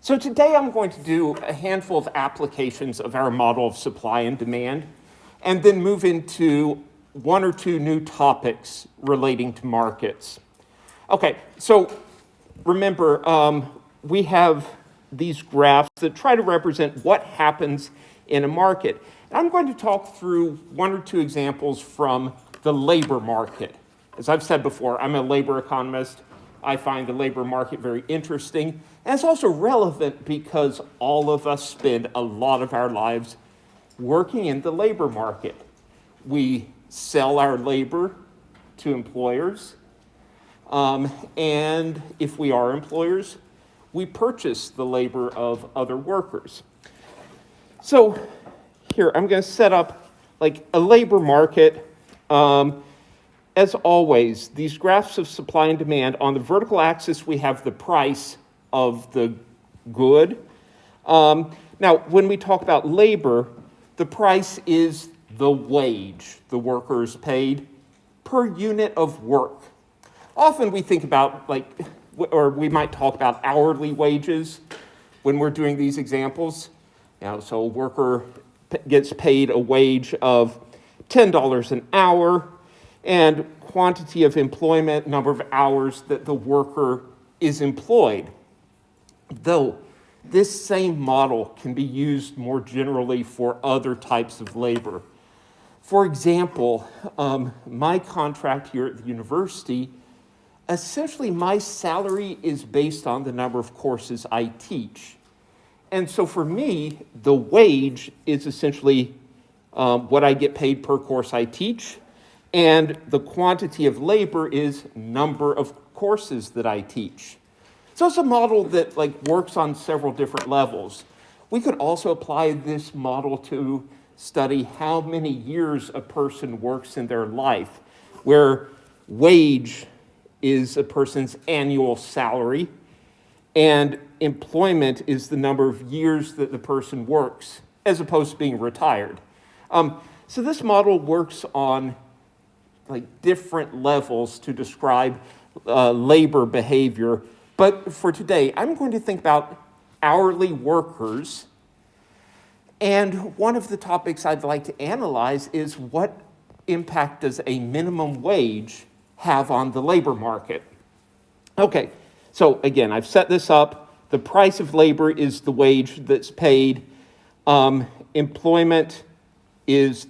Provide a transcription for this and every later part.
So today I'm going to do a handful of applications of our model of supply and demand, and then move into one or two new topics relating to markets. Okay, so remember, we have these graphs that try to represent what happens in a market. And I'm going to talk through one or two examples from the labor market. As I've said before, I'm a labor economist. I find the labor market very interesting. And it's also relevant because all of us spend a lot of our lives working in the labor market. We sell our labor to employers. And if we are employers, we purchase the labor of other workers. So here, I'm going to set up like a labor market. As always, these graphs of supply and demand, on the vertical axis, we have the price of the good. Now, when we talk about labor, the price is the wage the worker is paid per unit of work. Often we think about or we might talk about hourly wages when we're doing these examples. So a worker gets paid a wage of $10 an hour, and quantity of employment, number of hours that the worker is employed. Though this same model can be used more generally for other types of labor. For example, my contract here at the university, essentially my salary is based on the number of courses I teach. And so for me, the wage is essentially what I get paid per course I teach, and the quantity of labor is number of courses that I teach. So it's a model that works on several different levels. We could also apply this model to study how many years a person works in their life, where wage is a person's annual salary, and employment is the number of years that the person works, as opposed to being retired. So this model works on different levels to describe labor behavior. But for today, I'm going to think about hourly workers. And one of the topics I'd like to analyze is what impact does a minimum wage have on the labor market? Okay, so again, I've set this up. The price of labor is the wage that's paid. Employment is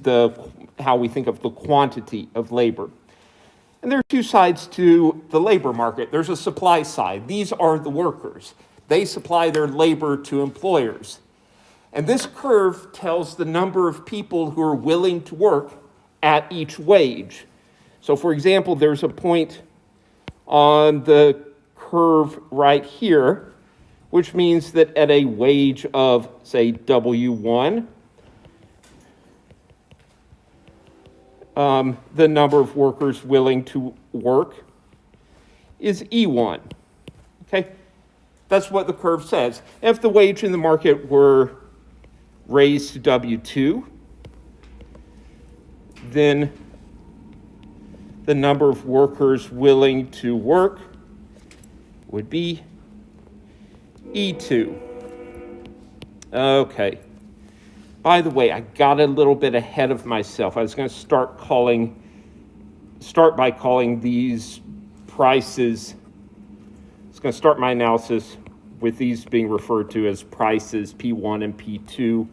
how we think of the quantity of labor. And there are two sides to the labor market. There's a supply side. These are the workers. They supply their labor to employers. And this curve tells the number of people who are willing to work at each wage. So for example, there's a point on the curve right here, which means that at a wage of, say, W1, the number of workers willing to work is E1, okay? That's what the curve says. If the wage in the market were raised to W2, then the number of workers willing to work would be E2. Okay. By the way, I got a little bit ahead of myself. I was going to start by calling these prices. I was going to start my analysis with these being referred to as prices, P1 and P2,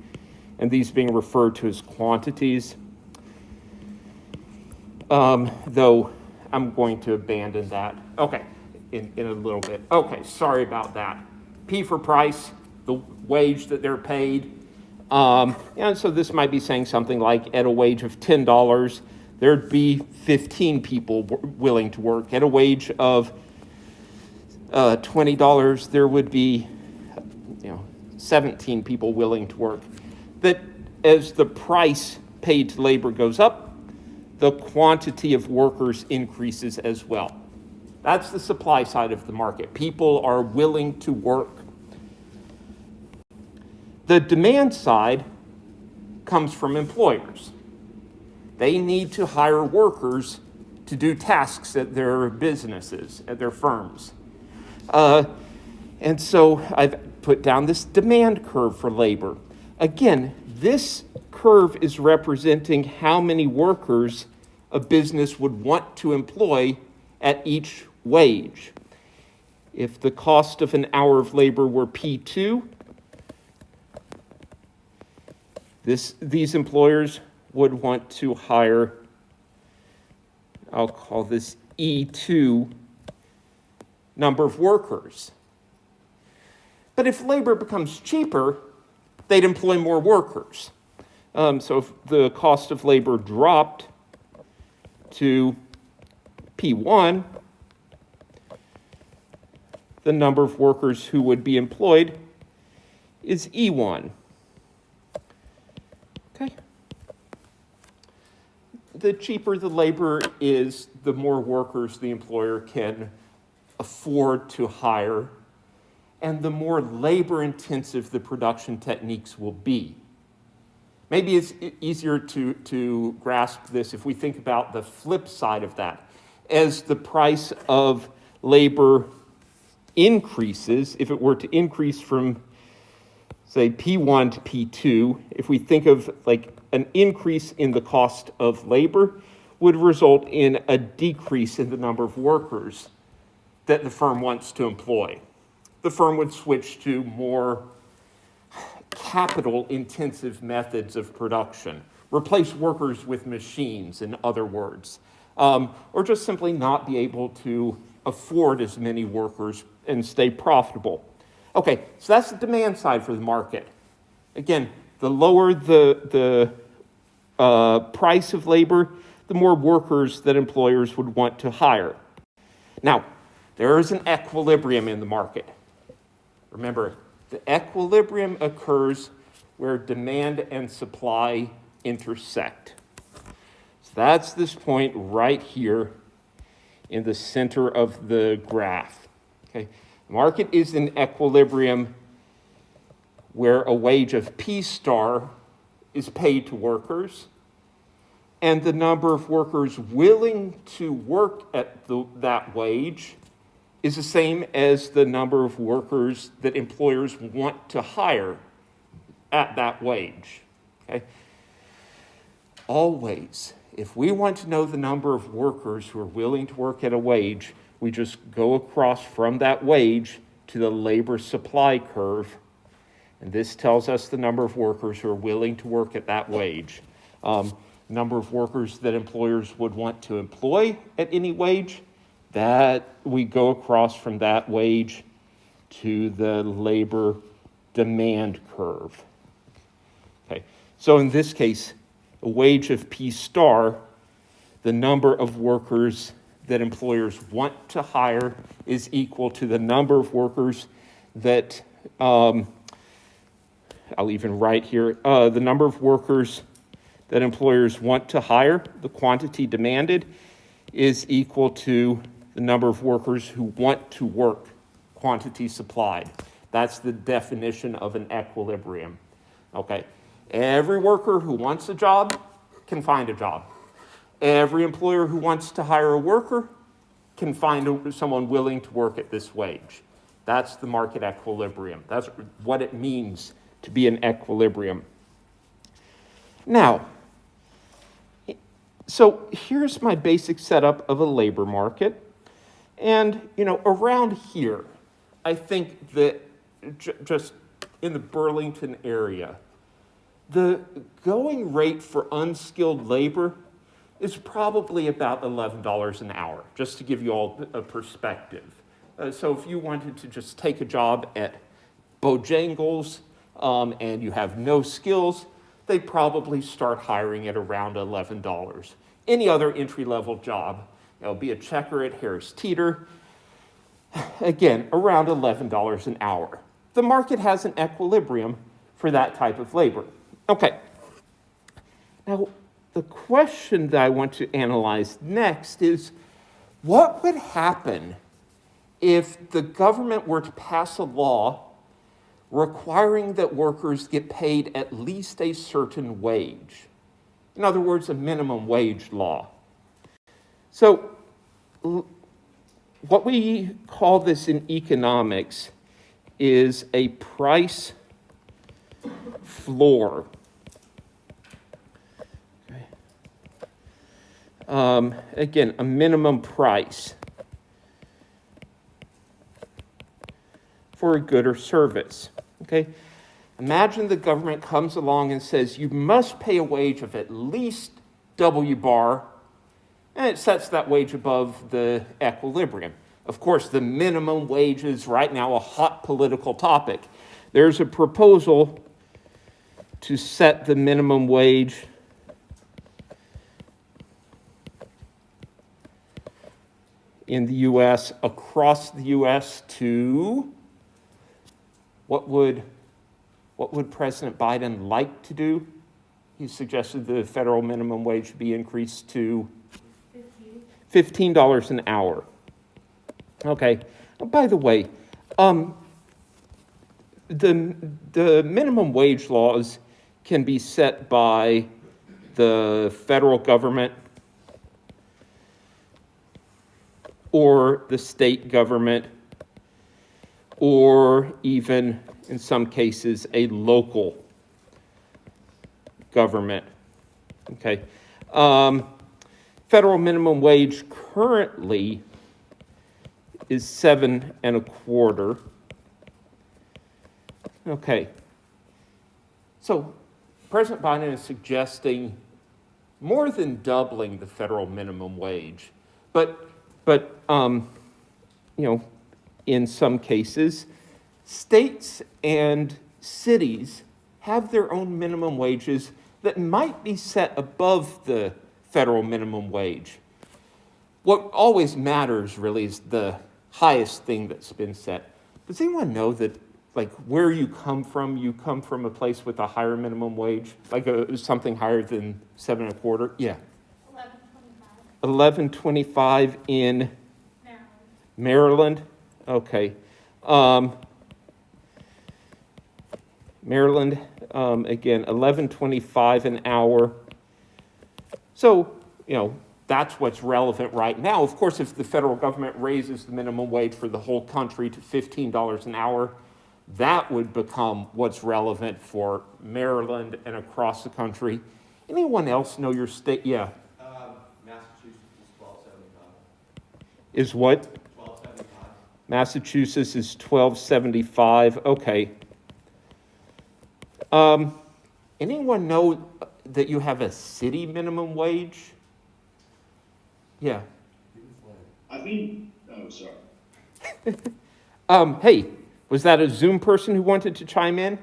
and these being referred to as quantities. Though I'm going to abandon that. Okay, in a little bit. Okay, sorry about that. P for price, the wage that they're paid. And so this might be saying something like at a wage of $10, there'd be 15 people willing to work. At a wage of $20, there would be 17 people willing to work. That as the price paid to labor goes up, the quantity of workers increases as well. That's the supply side of the market. People are willing to work. The demand side comes from employers. They need to hire workers to do tasks at their businesses, at their firms. And so I've put down this demand curve for labor. Again, this curve is representing how many workers a business would want to employ at each wage. If the cost of an hour of labor were P2, these employers would want to hire, I'll call this E2 number of workers. But if labor becomes cheaper, they'd employ more workers. So if the cost of labor dropped to P1, the number of workers who would be employed is E1. Okay. The cheaper the labor is, the more workers the employer can afford to hire, and the more labor-intensive the production techniques will be. Maybe it's easier to grasp this if we think about the flip side of that. As the price of labor increases, if it were to increase from, say, P1 to P2, if we think of like an increase in the cost of labor would result in a decrease in the number of workers that the firm wants to employ. The firm would switch to more capital-intensive methods of production, replace workers with machines, in other words, or just simply not be able to afford as many workers and stay profitable. Okay, so that's the demand side for the market. Again, the lower the price of labor, the more workers that employers would want to hire. Now, there is an equilibrium in the market. Remember, the equilibrium occurs where demand and supply intersect. So that's this point right here in the center of the graph. Okay, the market is in equilibrium where a wage of P star is paid to workers, and the number of workers willing to work at that wage is the same as the number of workers that employers want to hire at that wage. Okay? Always, if we want to know the number of workers who are willing to work at a wage, we just go across from that wage to the labor supply curve, and this tells us the number of workers who are willing to work at that wage. Number of workers that employers would want to employ at any wage, that we go across from that wage to the labor demand curve. Okay, so in this case, a wage of P star, the number of workers that employers want to hire is equal to the number of workers that, I'll even write here, the number of workers that employers want to hire, the quantity demanded, is equal to the number of workers who want to work, quantity supplied. That's the definition of an equilibrium. Okay, every worker who wants a job can find a job. Every employer who wants to hire a worker can find someone willing to work at this wage. That's the market equilibrium. That's what it means to be an equilibrium. Now, so here's my basic setup of a labor market. And, around here, I think that just in the Burlington area, the going rate for unskilled labor is probably about $11 an hour, just to give you all a perspective. So if you wanted to just take a job at Bojangles and you have no skills, they'd probably start hiring at around $11. Any other entry-level job, be a checker at Harris Teeter, again, around $11 an hour. The market has an equilibrium for that type of labor. Okay. Now, the question that I want to analyze next is, what would happen if the government were to pass a law requiring that workers get paid at least a certain wage? In other words, a minimum wage law. So what we call this in economics is a price floor. Okay. Again, a minimum price for a good or service. Okay. Imagine the government comes along and says, you must pay a wage of at least W bar, and it sets that wage above the equilibrium. Of course, the minimum wage is right now a hot political topic. There's a proposal to set the minimum wage in the U.S., across the U.S. to, what would President Biden like to do? He suggested the federal minimum wage be increased to $15 an hour. Okay. Oh, by the way, the minimum wage laws can be set by the federal government or the state government, or even, in some cases, a local government. Okay. Federal minimum wage currently is $7.25. Okay. So President Biden is suggesting more than doubling the federal minimum wage, but in some cases, states and cities have their own minimum wages that might be set above the federal minimum wage. What always matters really is the highest thing that's been set. Does anyone know that, like, where you come from a place with a higher minimum wage, like something higher than $7.25? Yeah. $11.25 in Maryland. Okay. Maryland, again, $11.25 an hour. So, that's what's relevant right now. Of course, if the federal government raises the minimum wage for the whole country to $15 an hour, that would become what's relevant for Maryland and across the country. Anyone else know your state? Yeah. Massachusetts is $12.75. Is what? $12.75. Massachusetts is $12.75. Okay. Anyone know that you have a city minimum wage? Yeah. Oh, sorry. Hey, was that a Zoom person who wanted to chime in?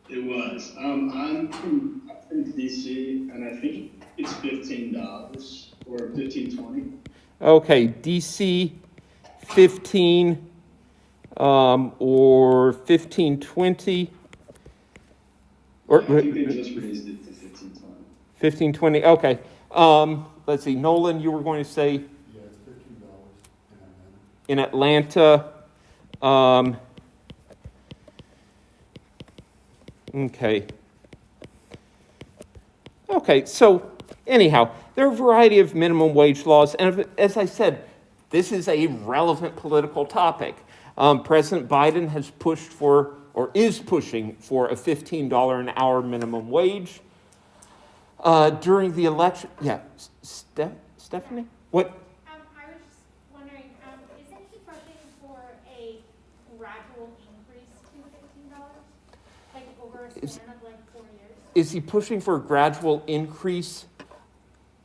It was. I'm from DC, and I think it's $15 or $15.20. Okay, DC 15 or 1520. Or, I think they just raised it to $15.20. 1520. Okay. Let's see. Nolan, you were going to say? Yeah, it's $15 in Atlanta. Okay. Okay, so anyhow, there are a variety of minimum wage laws, and as I said, this is a relevant political topic. President Biden has pushed for, or is pushing for, a $15 an hour minimum wage. During the election, yeah, Stephanie? What? I was just wondering, isn't he pushing for a gradual increase to $15? Like over a span of like 4 years? Is he pushing for a gradual increase?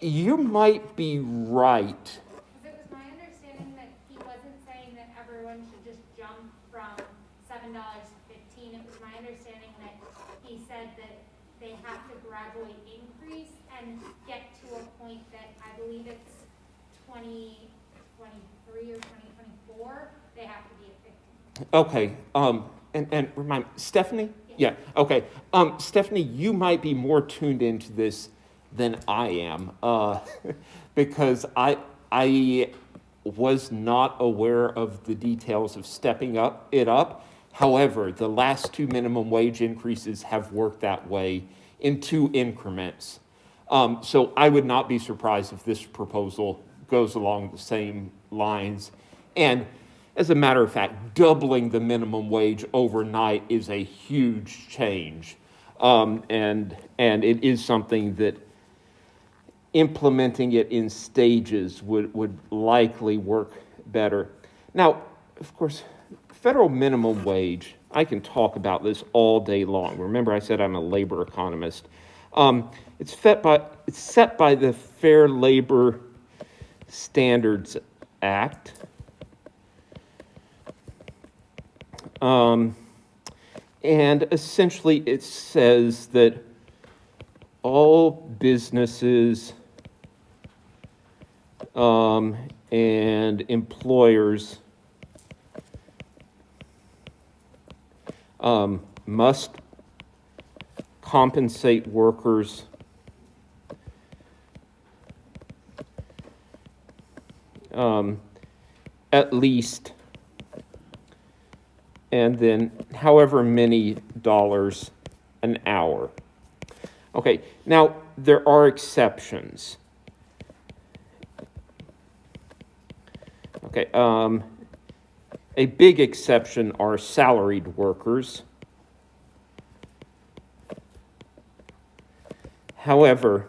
You might be right. Because it was my understanding that he wasn't saying that everyone should just jump from $7 to $15. It was my understanding that he said that they have to gradually increase and get to a point that I believe it's 2023 or 2024, they have to be at 15. Okay, and remind me, Stephanie? Yeah, okay. Stephanie, you might be more tuned into this than I am, because I was not aware of the details of stepping it up. However, the last two minimum wage increases have worked that way in 2 increments. So I would not be surprised if this proposal goes along the same lines. And As a matter of fact, doubling the minimum wage overnight is a huge change. And it is something that implementing it in stages would likely work better. Now, of course, federal minimum wage, I can talk about this all day long. Remember, I said I'm a labor economist. It's set by the Fair Labor Standards Act. And essentially it says that all businesses and employers must compensate workers at least, and then however many dollars an hour. Okay, now there are exceptions. Okay, a big exception are salaried workers. However,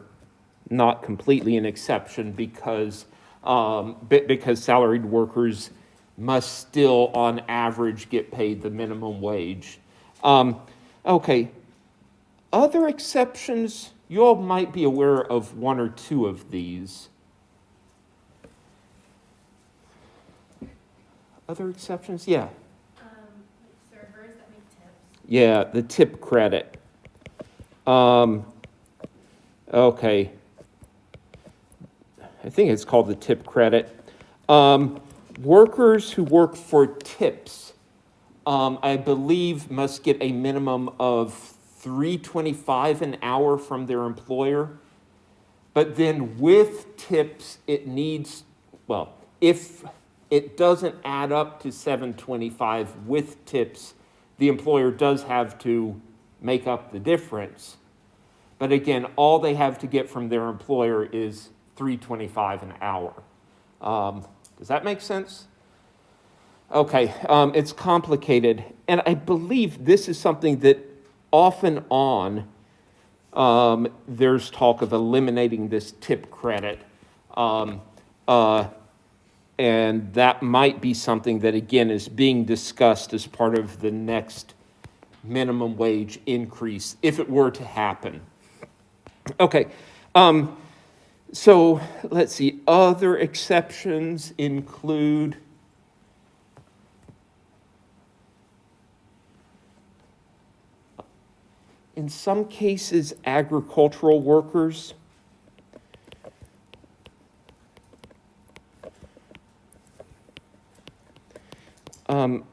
not completely an exception because salaried workers must still, on average, get paid the minimum wage. Okay, other exceptions, you all might be aware of one or two of these. Other exceptions? Yeah. Servers that make tips. Yeah, the tip credit. Okay. I think it's called the tip credit. Workers who work for tips, I believe, must get a minimum of $3.25 an hour from their employer. But then with tips, it needs, well, if it doesn't add up to $7.25 with tips, the employer does have to make up the difference. But again, all they have to get from their employer is $3.25 an hour. Does that make sense? Okay, it's complicated. And I believe this is something that off and on there's talk of eliminating this tip credit. And that might be something that, again, is being discussed as part of the next minimum wage increase, if it were to happen. Okay, so let's see. Other exceptions include in some cases agricultural workers.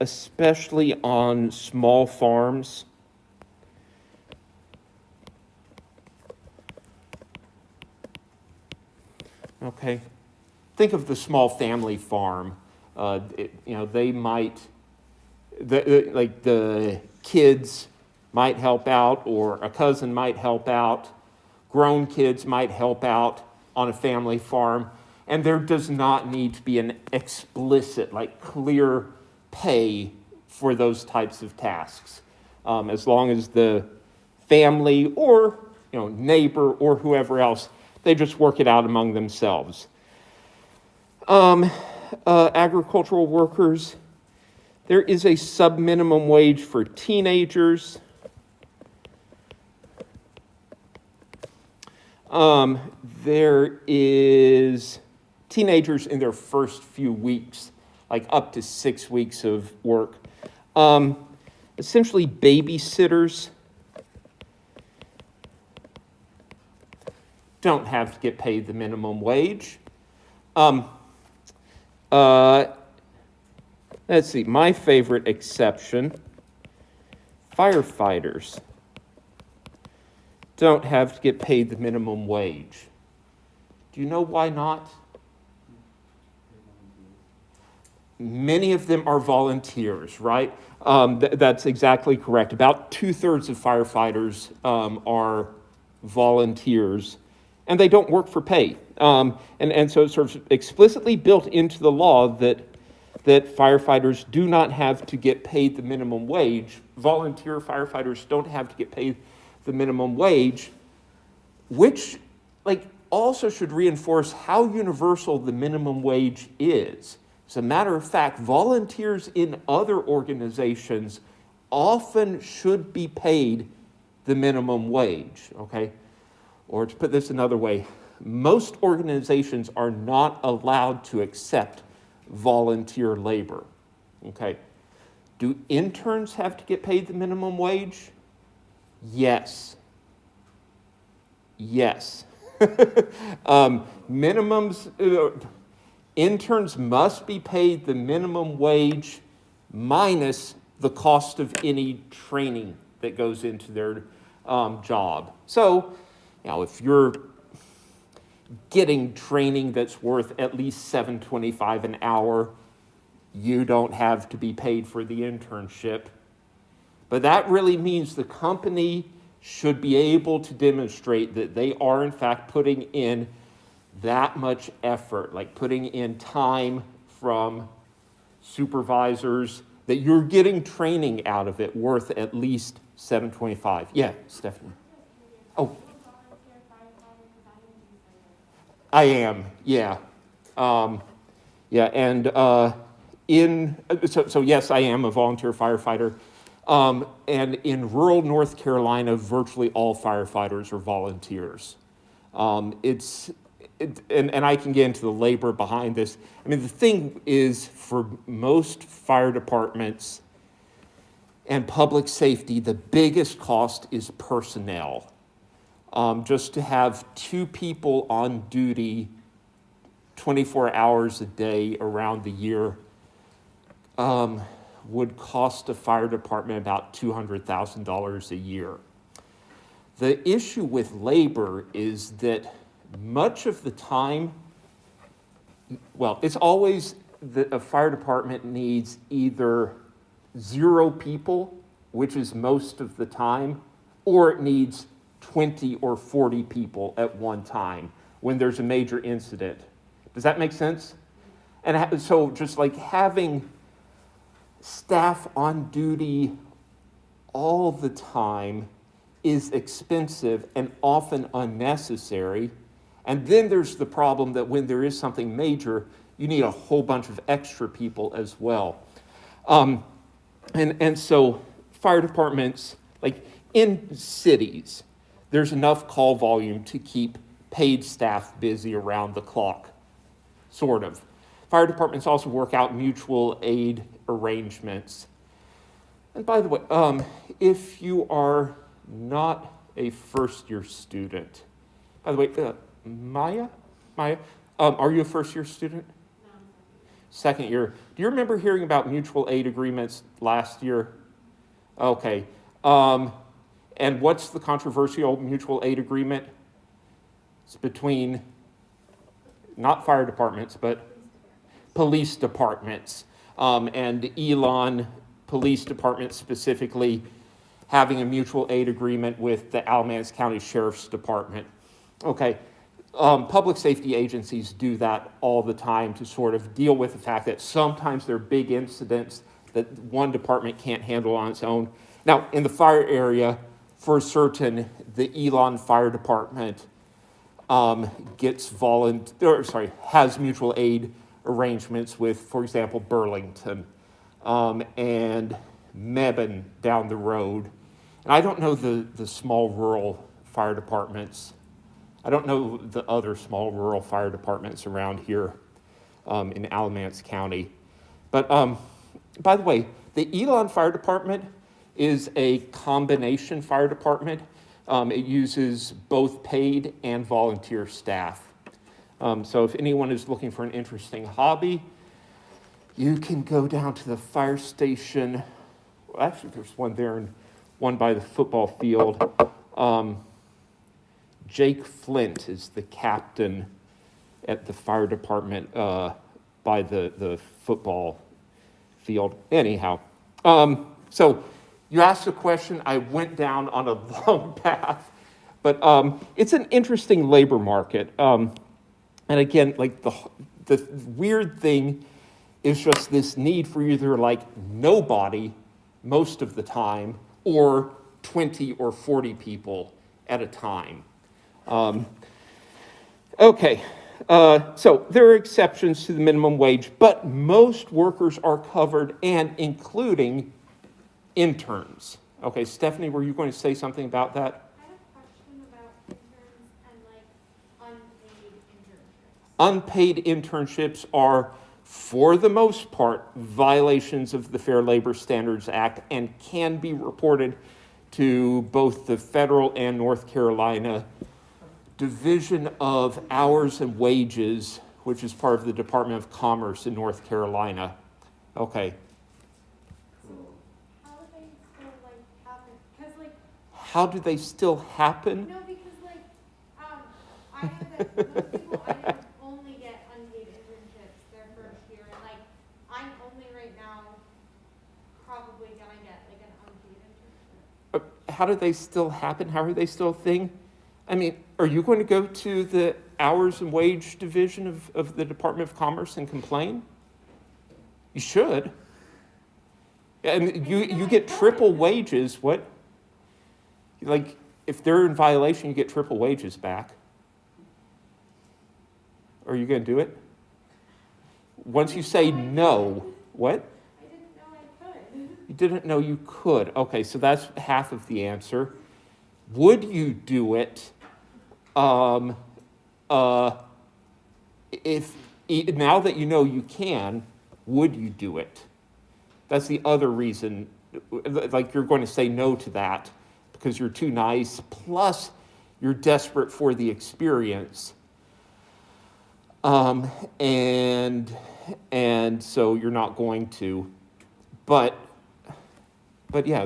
Especially on small farms. Okay, think of the small family farm. They might, like the kids might help out, or a cousin might help out. Grown kids might help out on a family farm, and there does not need to be an explicit, clear pay for those types of tasks, as long as the family or neighbor or whoever else, they just work it out among themselves. Agricultural workers, there is a sub-minimum wage for teenagers. There is teenagers in their first few weeks, up to 6 weeks of work. Essentially, babysitters don't have to get paid the minimum wage. Let's see, my favorite exception, firefighters don't have to get paid the minimum wage. Do you know why not? Many of them are volunteers, right? That's exactly correct. About 2/3 of firefighters are volunteers, and they don't work for pay. And so it's sort of explicitly built into the law that that firefighters do not have to get paid the minimum wage. Volunteer firefighters don't have to get paid the minimum wage, which also should reinforce how universal the minimum wage is. As a matter of fact, volunteers in other organizations often should be paid the minimum wage, okay? Or to put this another way, most organizations are not allowed to accept volunteer labor, okay? Do interns have to get paid the minimum wage? Yes. Yes. Interns must be paid the minimum wage minus the cost of any training that goes into their job. So, if you're getting training that's worth at least $7.25 an hour, you don't have to be paid for the internship. But that really means the company should be able to demonstrate that they are in fact putting in that much effort, like putting in time from supervisors, that you're getting training out of it worth at least $7.25. Yeah, Stephanie. Oh. I am, yeah. And yes, I am a volunteer firefighter. And in rural North Carolina, virtually all firefighters are volunteers. And I can get into the labor behind this. I mean, the thing is, for most fire departments and public safety, the biggest cost is personnel. Just to have 2 people on duty 24 hours a day around the year would cost a fire department about $200,000 a year. The issue with labor is that much of the time, it's always that a fire department needs either 0 people, which is most of the time, or it needs 20 or 40 people at one time when there's a major incident. Does that make sense? And so just like having staff on duty all the time is expensive and often unnecessary. And then there's the problem that when there is something major, you need a whole bunch of extra people as well. And so fire departments, like in cities, there's enough call volume to keep paid staff busy around the clock, sort of. Fire departments also work out mutual aid arrangements. And by the way, if you are not a first-year student, by the way, Maya, are you a first-year student? No. Second year. Do you remember hearing about mutual aid agreements last year? Okay. And what's the controversial mutual aid agreement? It's between not fire departments, but police departments. And Elon Police Department specifically having a mutual aid agreement with the Alamance County Sheriff's Department. Okay. Public safety agencies do that all the time to sort of deal with the fact that sometimes there are big incidents that one department can't handle on its own. Now, in the fire area, for certain, the Elon Fire Department has mutual aid arrangements with, for example, Burlington and Mebane down the road. And I don't know the small rural fire departments. I don't know the other small rural fire departments around here in Alamance County. But by the way, the Elon Fire Department is a combination fire department. It uses both paid and volunteer staff. So if anyone is looking for an interesting hobby, you can go down to the fire station. Well, actually, there's one there and one by the football field. Jake Flint is the captain at the fire department by the football field. Anyhow, so you asked a question. I went down on a long path, but it's an interesting labor market. And again, like the weird thing is just this need for either like nobody most of the time or 20 or 40 people at a time. Okay, so there are exceptions to the minimum wage, but most workers are covered, and including interns. Okay, Stephanie, were you going to say something about that? I have a question about interns and like unpaid internships. Unpaid internships are, for the most part, violations of the Fair Labor Standards Act and can be reported to both the federal and North Carolina Division of Hours and Wages, which is part of the Department of Commerce in North Carolina. Okay. How do they still like happen? Because like How do they still happen? no, because like I know that most people I know only get unpaid internships their first year, and like I'm only right now probably gonna get like an unpaid internship. How do they still happen? How are they still a thing? I mean, are you going to go to the Hours and Wage Division of the Department of Commerce and complain? You should. And you get triple wages. What? Like, if they're in violation, you get triple wages back. Are you going to do it? Once you say no, what? I didn't know I could. You didn't know you could. Okay, so that's half of the answer. Would you do it if now that you know you can, would you do it? That's the other reason, like you're going to say no to that because you're too nice, plus you're desperate for the experience. And so you're not going to. But yeah,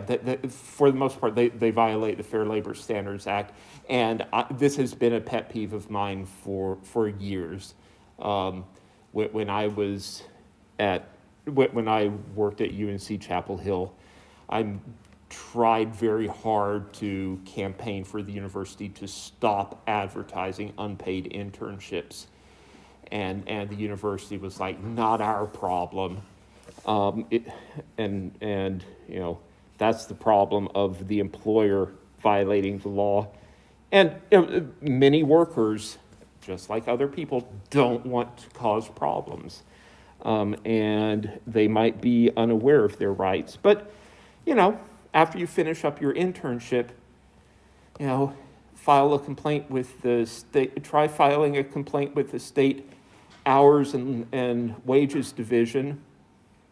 for the most part, they violate the Fair Labor Standards Act. And this has been a pet peeve of mine for years. When I worked at UNC Chapel Hill, I tried very hard to campaign for the university to stop advertising unpaid internships. And the university was like, not our problem. And you know, that's the problem of the employer violating the law. And many workers, just like other people, don't want to cause problems. And they might be unaware of their rights. But, you know, after you finish up your internship, you know, file a complaint with the state, try filing a complaint with the state Hours and Wages Division.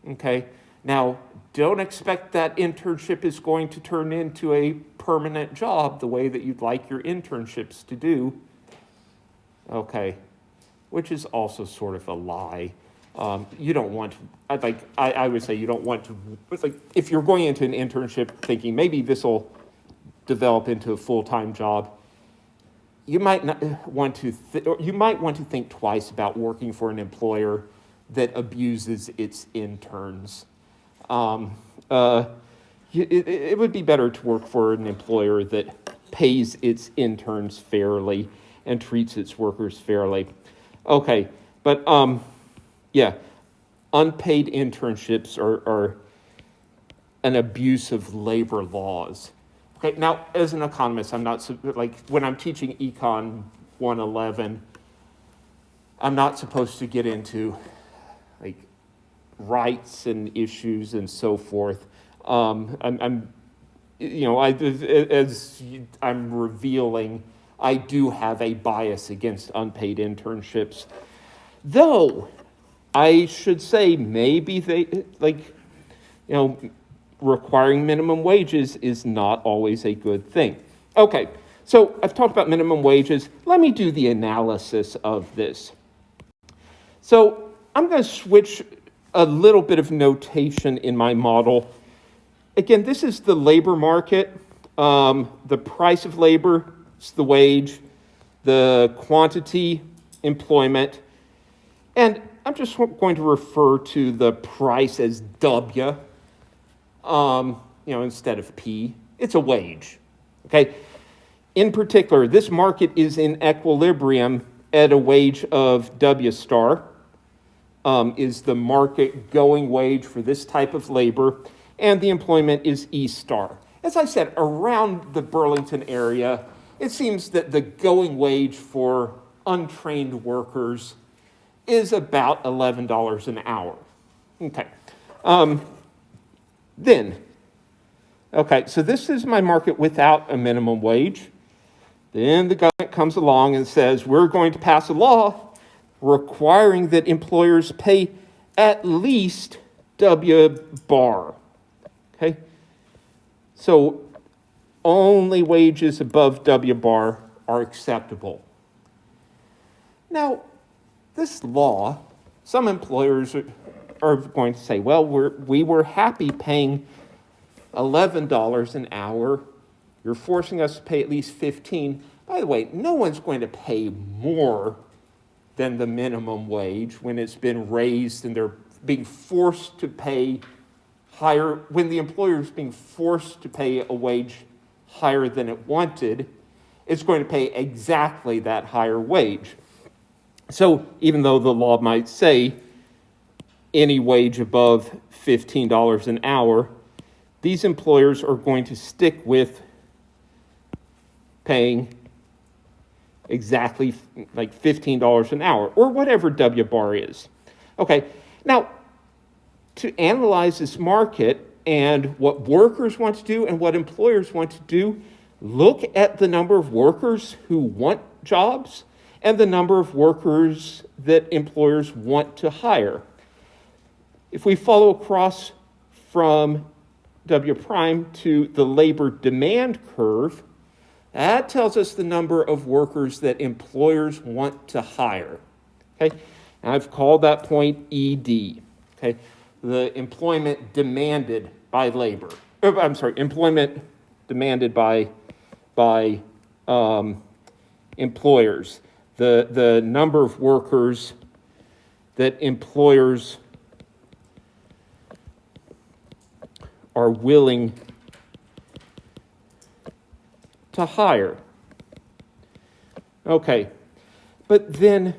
Okay, now don't expect that internship is going to turn into a permanent job the way that you'd like your internships to do. Okay, which is also sort of a lie. You don't want to, I would say you don't want to, it's like if you're going into an internship thinking maybe this will develop into a full-time job, you might not want to, you might want to think twice about working for an employer that abuses its interns. It would be better to work for an employer that pays its interns fairly and treats its workers fairly. Okay, but yeah, unpaid internships are an abuse of labor laws. Okay, now as an economist, I'm not, like when I'm teaching Econ 111, I'm not supposed to get into like rights and issues and so forth. I'm you know, as I'm revealing, I do have a bias against unpaid internships. Though, I should say maybe they, like, you know, requiring minimum wages is not always a good thing. Okay, so I've talked about minimum wages. Let me do the analysis of this. So I'm going to switch a little bit of notation in my model. Again, this is the labor market. The price of labor is the wage, the quantity, employment, and I'm just going to refer to the price as W, instead of P. It's a wage, okay? In particular, this market is in equilibrium at a wage of W star. is the market going wage for this type of labor, and the employment is E star. As I said, around the Burlington area, it seems that the going wage for untrained workers is about $11 an hour. Okay. So this is my market without a minimum wage. Then the government comes along and says, we're going to pass a law requiring that employers pay at least W bar. Okay? So only wages above W bar are acceptable. Now, this law, some employers are going to say, well, we were happy paying $11 an hour. You're forcing us to pay at least $15. By the way, no one's going to pay more than the minimum wage when it's been raised and they're being forced to pay higher, when the employer is being forced to pay a wage higher than it wanted, it's going to pay exactly that higher wage. So even though the law might say any wage above $15 an hour, these employers are going to stick with paying exactly like $15 an hour or whatever W bar is. Okay, now to analyze this market and what workers want to do and what employers want to do, look at the number of workers who want jobs and the number of workers that employers want to hire. If we follow across from W prime to the labor demand curve, that tells us the number of workers that employers want to hire. Okay, and I've called that point ED. Okay, the employment demanded by labor. Employment demanded by employers. The number of workers that employers are willing to hire. Okay, but then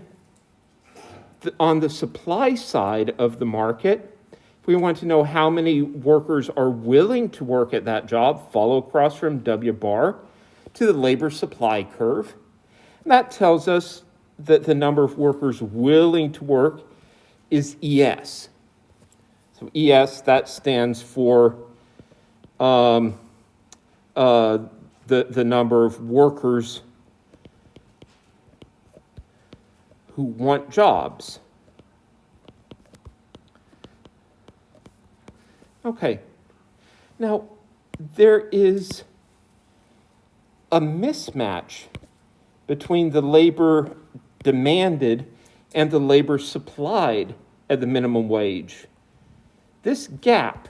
on the supply side of the market, if we want to know how many workers are willing to work at that job, follow across from W bar to the labor supply curve. And that tells us that the number of workers willing to work is ES. So ES, that stands for the number of workers who want jobs. Okay, now there is a mismatch between the labor demanded and the labor supplied at the minimum wage. This gap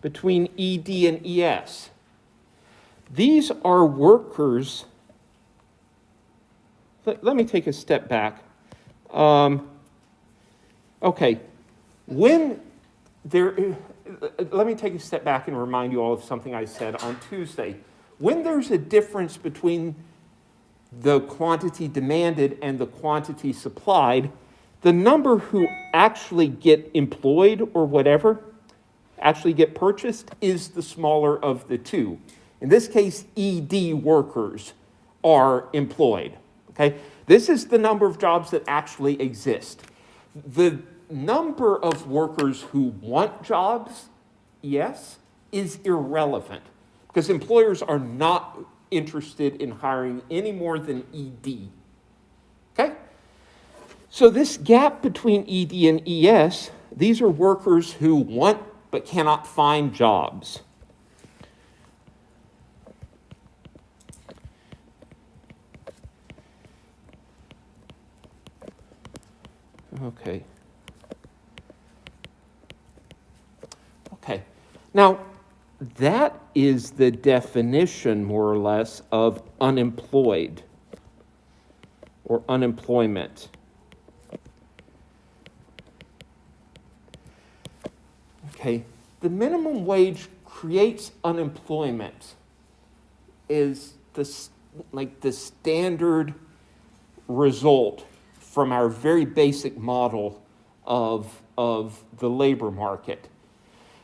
between ED and ES, these are workers. Let me take a step back. Okay, let me take a step back and remind you all of something I said on Tuesday. When there's a difference between the quantity demanded and the quantity supplied, the number who actually get employed or whatever, actually get purchased, is the smaller of the two. In this case, ED workers are employed. Okay? This is the number of jobs that actually exist. The number of workers who want jobs, yes, is irrelevant because employers are not interested in hiring any more than ED. Okay? So this gap between ED and ES, these are workers who want but cannot find jobs. Okay. Okay. Now, that is the definition, more or less, of unemployed or unemployment. Okay. The minimum wage creates unemployment is the standard result from our very basic model of the labor market.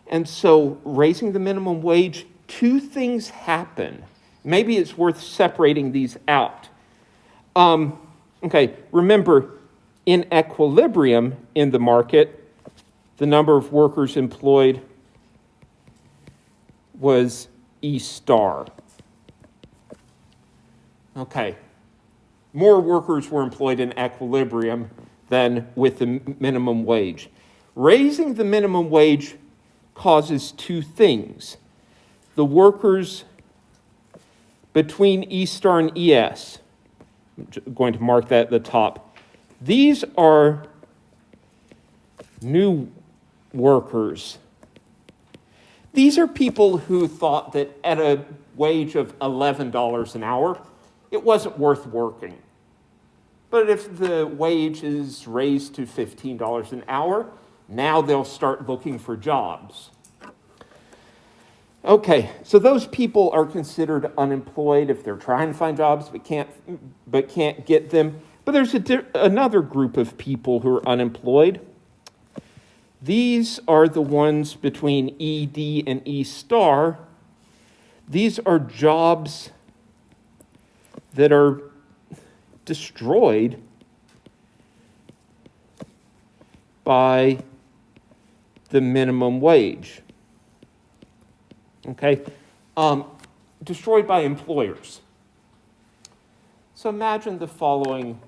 And so raising the minimum wage, two things happen. Maybe it's worth separating these out. Okay, remember, in equilibrium in the market, the number of workers employed was E star. Okay, more workers were employed in equilibrium than with the minimum wage. Raising the minimum wage causes two things. The workers between E star and ES, I'm going to mark that at the top. These are new workers. These are people who thought that at a wage of $11 an hour, it wasn't worth working. But if the wage is raised to $15 an hour, now they'll start looking for jobs. Okay, so those people are considered unemployed if they're trying to find jobs but can't get them. But there's another group of people who are unemployed. These are the ones between ED and E star. These are jobs that are destroyed by the minimum wage. Okay? Destroyed by employers. So imagine the following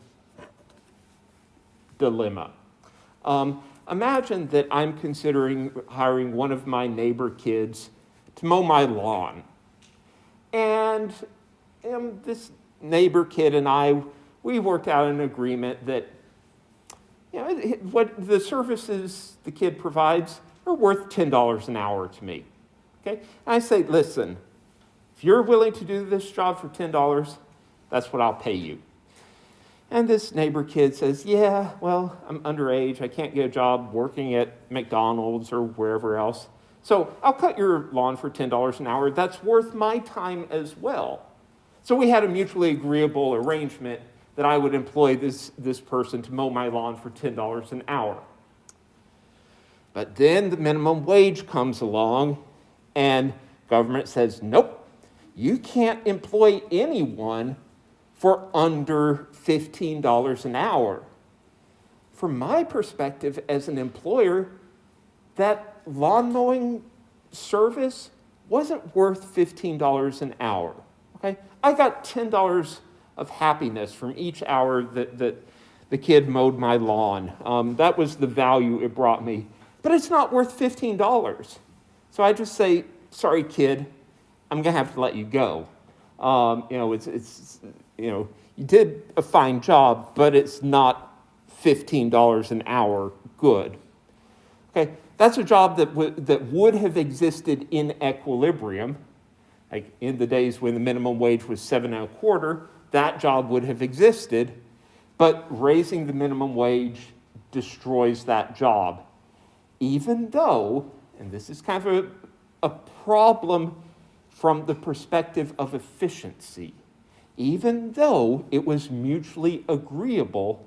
dilemma. Imagine that I'm considering hiring one of my neighbor kids to mow my lawn. And this neighbor kid and I, we worked out an agreement that what the services the kid provides are worth $10 an hour to me. Okay? And I say, listen, if you're willing to do this job for $10, that's what I'll pay you. And this neighbor kid says, yeah, well, I'm underage. I can't get a job working at McDonald's or wherever else. So I'll cut your lawn for $10 an hour. That's worth my time as well. So we had a mutually agreeable arrangement that I would employ this person to mow my lawn for $10 an hour. But then the minimum wage comes along and government says, nope, you can't employ anyone for under $15 an hour. From my perspective as an employer, that lawn mowing service wasn't worth $15 an hour. Okay? I got $10 of happiness from each hour that the kid mowed my lawn. That was the value it brought me. But it's not worth $15. So I just say, sorry, kid, I'm going to have to let you go. You did a fine job, but it's not $15 an hour good. Okay, that's a job that would have existed in equilibrium, like in the days when the minimum wage was $7.25. That job would have existed, but raising the minimum wage destroys that job, even though, and this is kind of a problem from the perspective of efficiency, even though it was mutually agreeable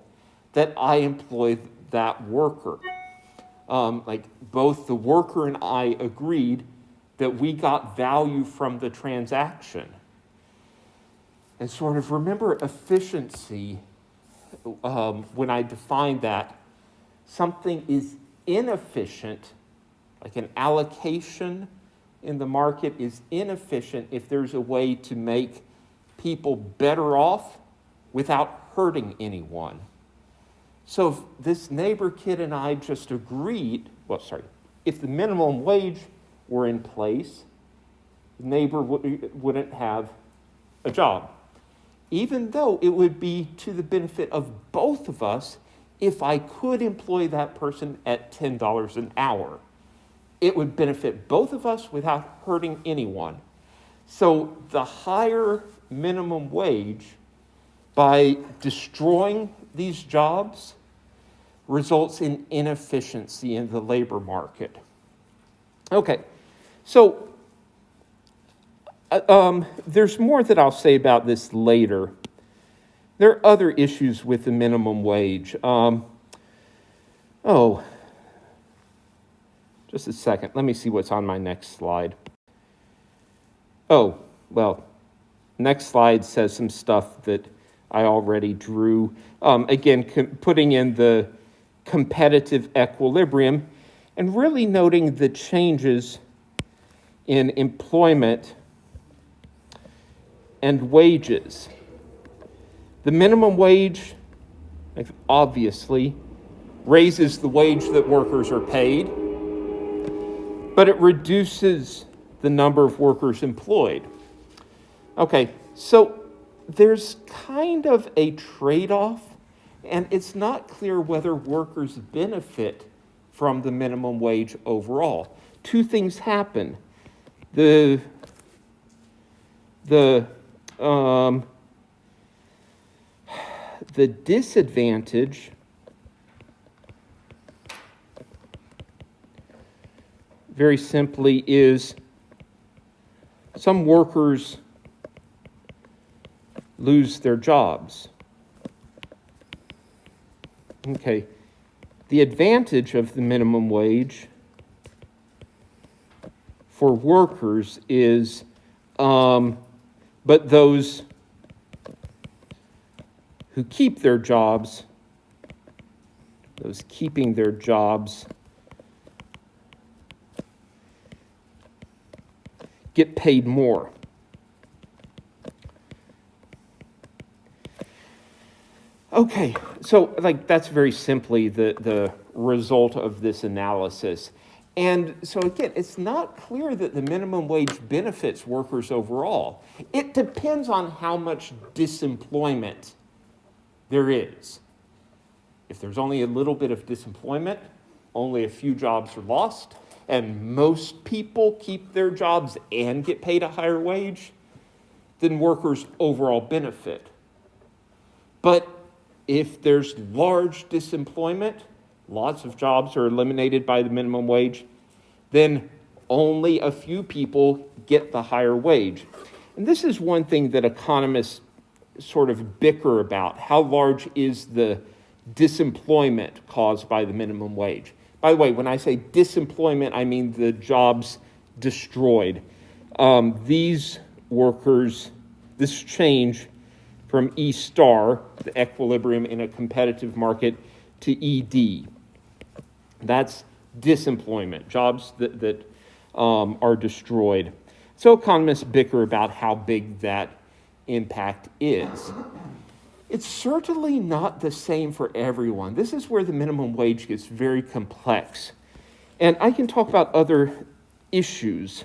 that I employed that worker. Like both the worker and I agreed that we got value from the transaction. And sort of remember efficiency, when I define that, something is inefficient, like an allocation in the market is inefficient if there's a way to make people better off without hurting anyone. So if this neighbor kid and I just agreed, if the minimum wage were in place, the neighbor wouldn't have a job, even though it would be to the benefit of both of us if I could employ that person at $10 an hour. It would benefit both of us without hurting anyone. So the higher minimum wage, by destroying these jobs, results in inefficiency in the labor market. Okay, so there's more that I'll say about this later. There are other issues with the minimum wage. Oh, just a second. Let me see what's on my next slide. Oh, well, next slide says some stuff that I already drew. Again, putting in the competitive equilibrium and really noting the changes in employment and wages. The minimum wage, obviously, raises the wage that workers are paid, but it reduces the number of workers employed. Okay, so there's kind of a trade-off, and it's not clear whether workers benefit from the minimum wage overall. Two things happen. The disadvantage very simply is some workers lose their jobs. Okay, the advantage of the minimum wage for workers is, but those who keep their jobs, those keeping their jobs, get paid more. Okay, so that's very simply the result of this analysis. And so again, it's not clear that the minimum wage benefits workers overall. It depends on how much disemployment there is. If there's only a little bit of disemployment, only a few jobs are lost, and most people keep their jobs and get paid a higher wage, then workers overall benefit. But if there's large disemployment, lots of jobs are eliminated by the minimum wage, then only a few people get the higher wage. And this is one thing that economists sort of bicker about. How large is the disemployment caused by the minimum wage? By the way, when I say disemployment, I mean the jobs destroyed. These workers, this change from E star, the equilibrium in a competitive market, to ED. That's disemployment, jobs that are destroyed. So economists bicker about how big that impact is. It's certainly not the same for everyone. This is where the minimum wage gets very complex. And I can talk about other issues.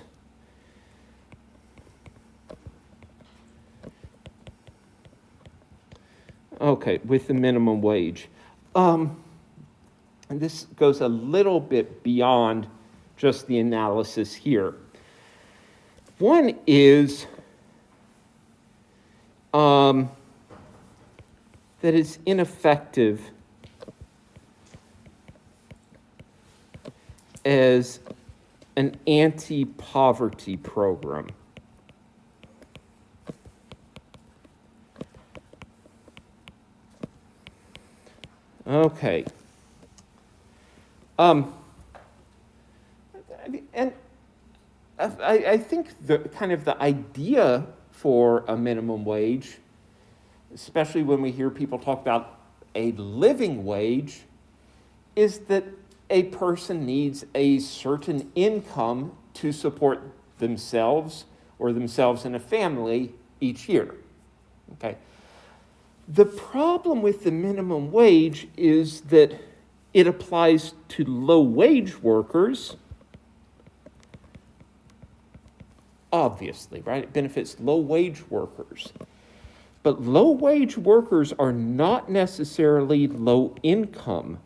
Okay, with the minimum wage. And this goes a little bit beyond just the analysis here. One is that it's ineffective as an anti-poverty program. Okay. And I think the idea for a minimum wage, especially when we hear people talk about a living wage, is that a person needs a certain income to support themselves or themselves and a family each year. Okay. The problem with the minimum wage is that it applies to low-wage workers, obviously, right? It benefits low-wage workers. But low-wage workers are not necessarily low-income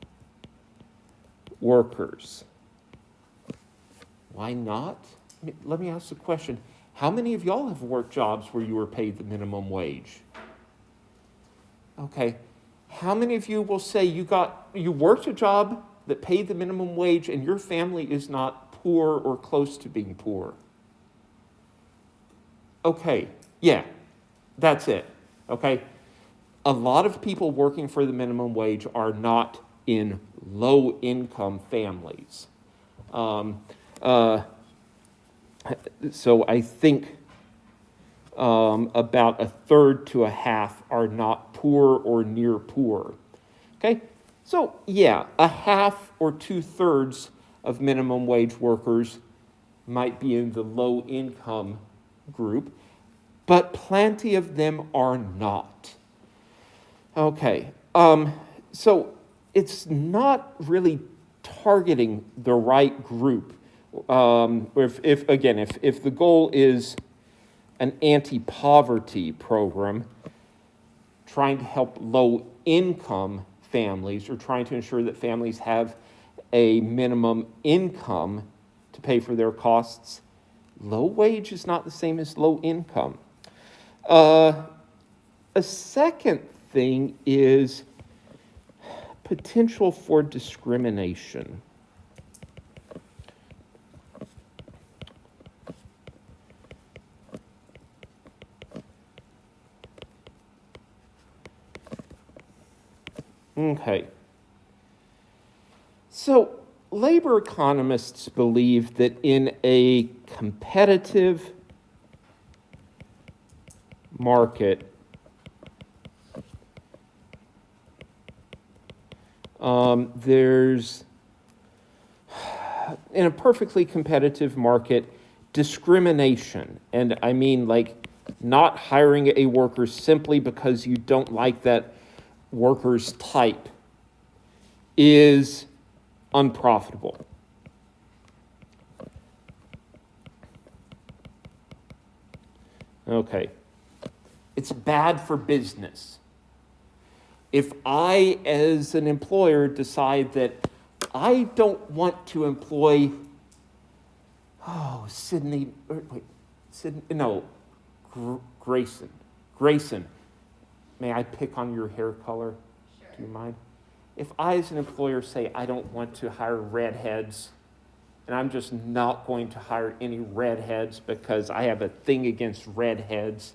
workers. Why not? Let me ask the question. How many of y'all have worked jobs where you were paid the minimum wage? Okay. How many of you will say you worked a job that paid the minimum wage and your family is not poor or close to being poor? Okay, yeah, that's it, okay? A lot of people working for the minimum wage are not in low-income families. So I think about a third to a half are not poor or near poor. Okay, so yeah, a half or 2/3 of minimum wage workers might be in the low income group, but plenty of them are not. Okay, so it's not really targeting the right group. If the goal is an anti-poverty program, trying to help low-income families or trying to ensure that families have a minimum income to pay for their costs, low wage is not the same as low income. A second thing is potential for discrimination. Okay. So, labor economists believe that in a competitive market, in a perfectly competitive market, discrimination, and I mean like not hiring a worker simply because you don't like that worker's type, is unprofitable. Okay. It's bad for business. If I, as an employer, decide that I don't want to employ, Grayson, may I pick on your hair color? Sure. Do you mind? If I, as an employer, say I don't want to hire redheads, and I'm just not going to hire any redheads because I have a thing against redheads,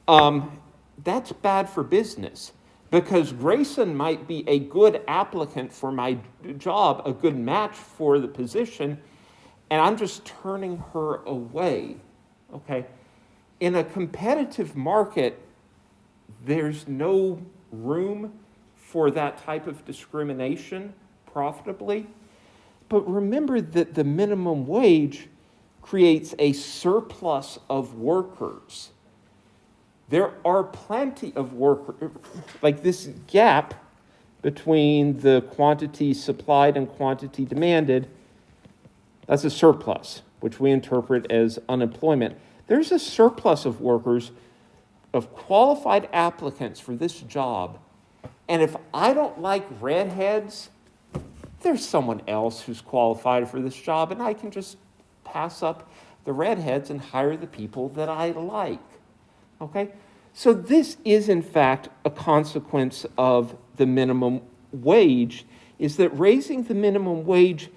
that's bad for business. Because Grayson might be a good applicant for my job, a good match for the position, and I'm just turning her away, okay? In a competitive market, there's no room for that type of discrimination profitably. But remember that the minimum wage creates a surplus of workers. There are plenty of workers, like this gap between the quantity supplied and quantity demanded, that's a surplus, which we interpret as unemployment. There's a surplus of workers, of qualified applicants for this job, and if I don't like redheads, there's someone else who's qualified for this job, and I can just pass up the redheads and hire the people that I like. Okay? So this is, in fact, a consequence of the minimum wage, is that raising the minimum wage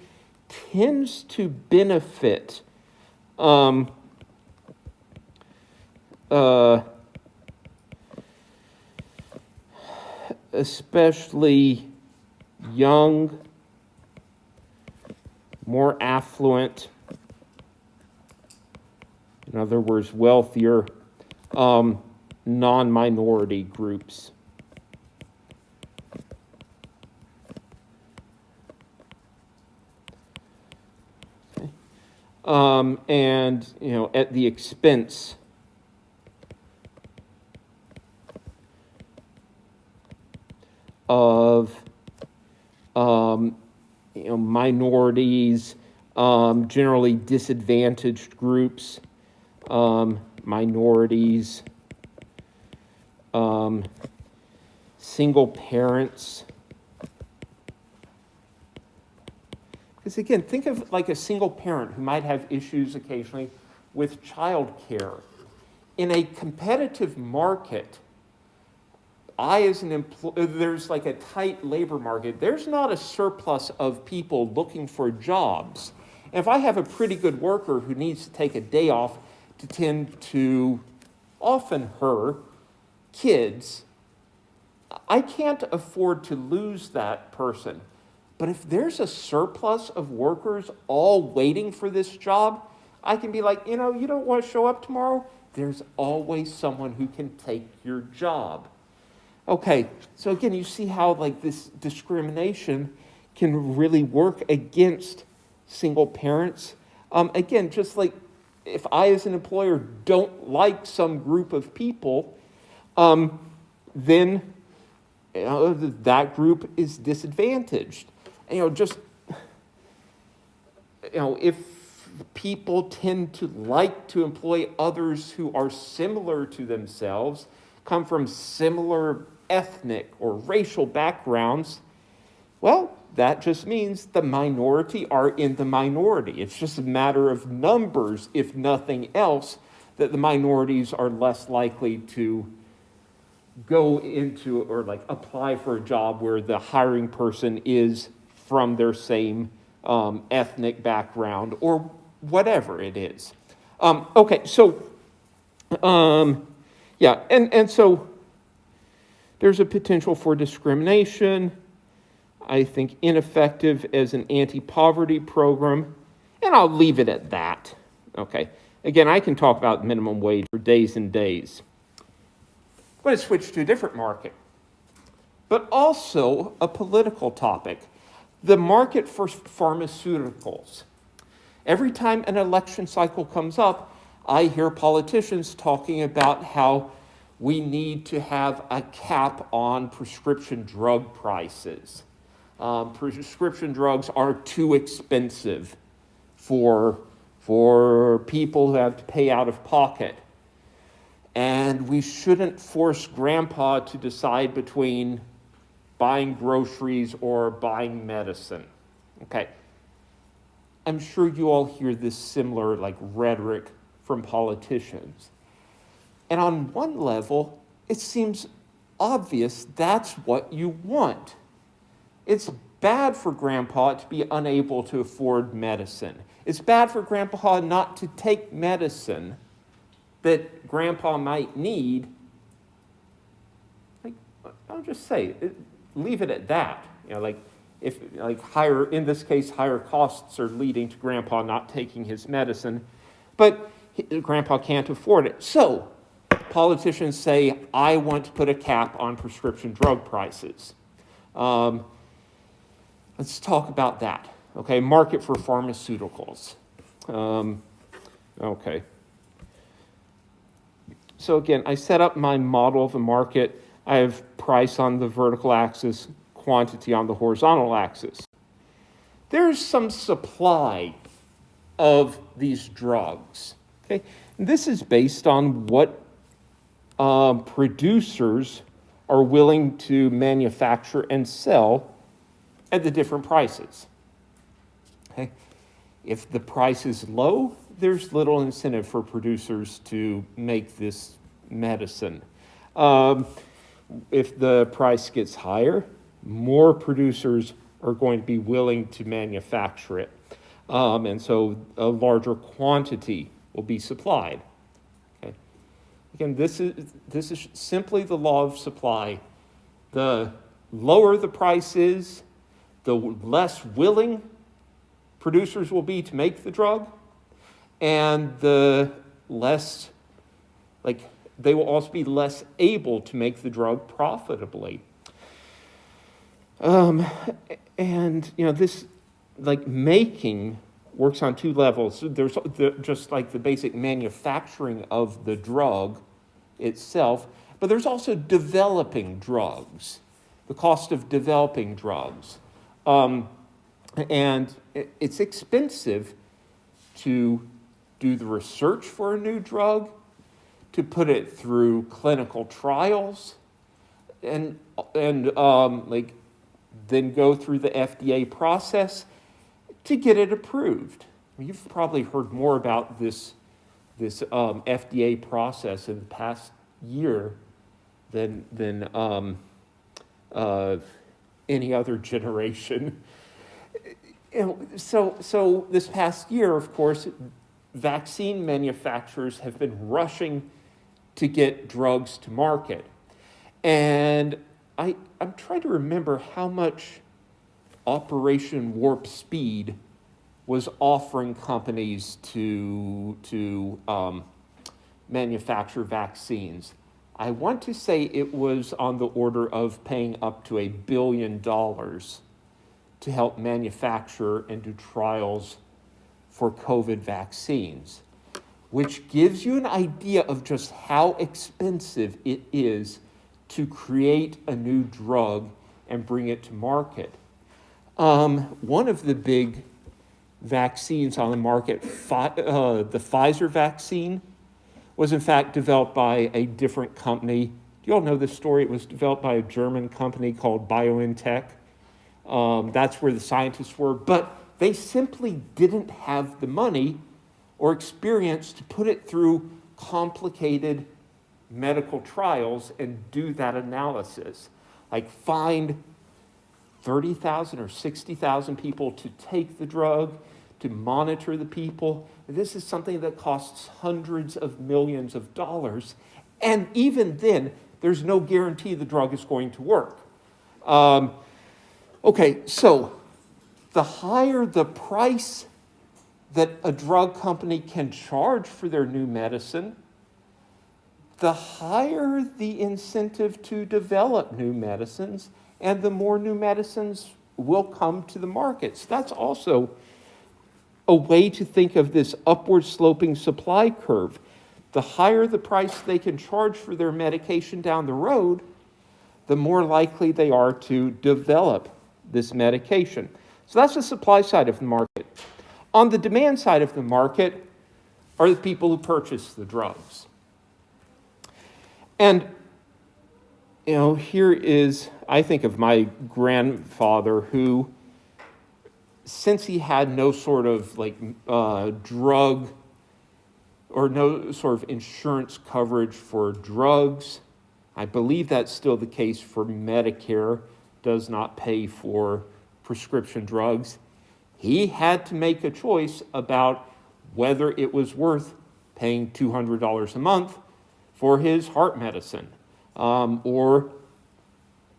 tends to benefit especially young, more affluent, in other words, wealthier, non-minority groups. Okay. And, at the expense of minorities, generally disadvantaged groups, minorities, single parents. Because again, think of like a single parent who might have issues occasionally with childcare. In a competitive market, as an employer, there's like a tight labor market. There's not a surplus of people looking for jobs. And if I have a pretty good worker who needs to take a day off to tend to, often her, kids, I can't afford to lose that person. But if there's a surplus of workers all waiting for this job, I can be like, you don't want to show up tomorrow? There's always someone who can take your job. Okay, so again, you see how like this discrimination can really work against single parents. Again, just like if I as an employer don't like some group of people, then that group is disadvantaged. If people tend to like to employ others who are similar to themselves, come from similar ethnic or racial backgrounds, well, that just means the minority are in the minority. It's just a matter of numbers, if nothing else, that the minorities are less likely to go into or like apply for a job where the hiring person is from their same ethnic background or whatever it is. And so there's a potential for discrimination. I think ineffective as an anti-poverty program, and I'll leave it at that. Okay. Again, I can talk about minimum wage for days and days. I'm going to switch to a different market, but also a political topic, the market for pharmaceuticals. Every time an election cycle comes up, I hear politicians talking about how we need to have a cap on prescription drug prices. Prescription drugs are too expensive for people who have to pay out of pocket. And we shouldn't force grandpa to decide between buying groceries or buying medicine. Okay. I'm sure you all hear this similar rhetoric from politicians. And on one level, it seems obvious that's what you want. It's bad for grandpa to be unable to afford medicine. It's bad for grandpa not to take medicine that grandpa might need. I'll just say, leave it at that. If in this case, higher costs are leading to grandpa not taking his medicine, but grandpa can't afford it. So politicians say, I want to put a cap on prescription drug prices. Let's talk about that. Okay, market for pharmaceuticals. Okay. So again, I set up my model of a market. I have price on the vertical axis, quantity on the horizontal axis. There's some supply of these drugs. Okay, and this is based on what producers are willing to manufacture and sell at the different prices. Okay, if the price is low, there's little incentive for producers to make this medicine. If the price gets higher, more producers are going to be willing to manufacture it. And so a larger quantity will be supplied. Okay. Again, this is simply the law of supply. The lower the price is, the less willing producers will be to make the drug, and the less, they will also be less able to make the drug profitably. This, making works on two levels. There's just the basic manufacturing of the drug itself, but there's also developing drugs, the cost of developing drugs. And it's expensive to do the research for a new drug, to put it through clinical trials, and then go through the FDA process to get it approved. You've probably heard more about this FDA process in the past year than any other generation. So this past year, of course, vaccine manufacturers have been rushing to get drugs to market. And I'm trying to remember how much Operation Warp Speed was offering companies to manufacture vaccines. I want to say it was on the order of paying up to $1 billion to help manufacture and do trials for COVID vaccines, which gives you an idea of just how expensive it is to create a new drug and bring it to market. One of the big vaccines on the market, the Pfizer vaccine, was in fact developed by a different company. Do you all know this story? It was developed by a German company called BioNTech. That's where the scientists were, but they simply didn't have the money or experience to put it through complicated medical trials and do that analysis. Like find 30,000 or 60,000 people to take the drug, to monitor the people. This is something that costs hundreds of millions of dollars. And even then, there's no guarantee the drug is going to work. Okay, so the higher the price that a drug company can charge for their new medicine, the higher the incentive to develop new medicines, and the more new medicines will come to the market. So that's also a way to think of this upward sloping supply curve. The higher the price they can charge for their medication down the road, the more likely they are to develop this medication. So that's the supply side of the market. On the demand side of the market are the people who purchase the drugs. And, here is, I think of my grandfather who, since he had no sort of drug or no sort of insurance coverage for drugs, I believe that's still the case for Medicare, does not pay for prescription drugs. He had to make a choice about whether it was worth paying $200 a month for his heart medicine, or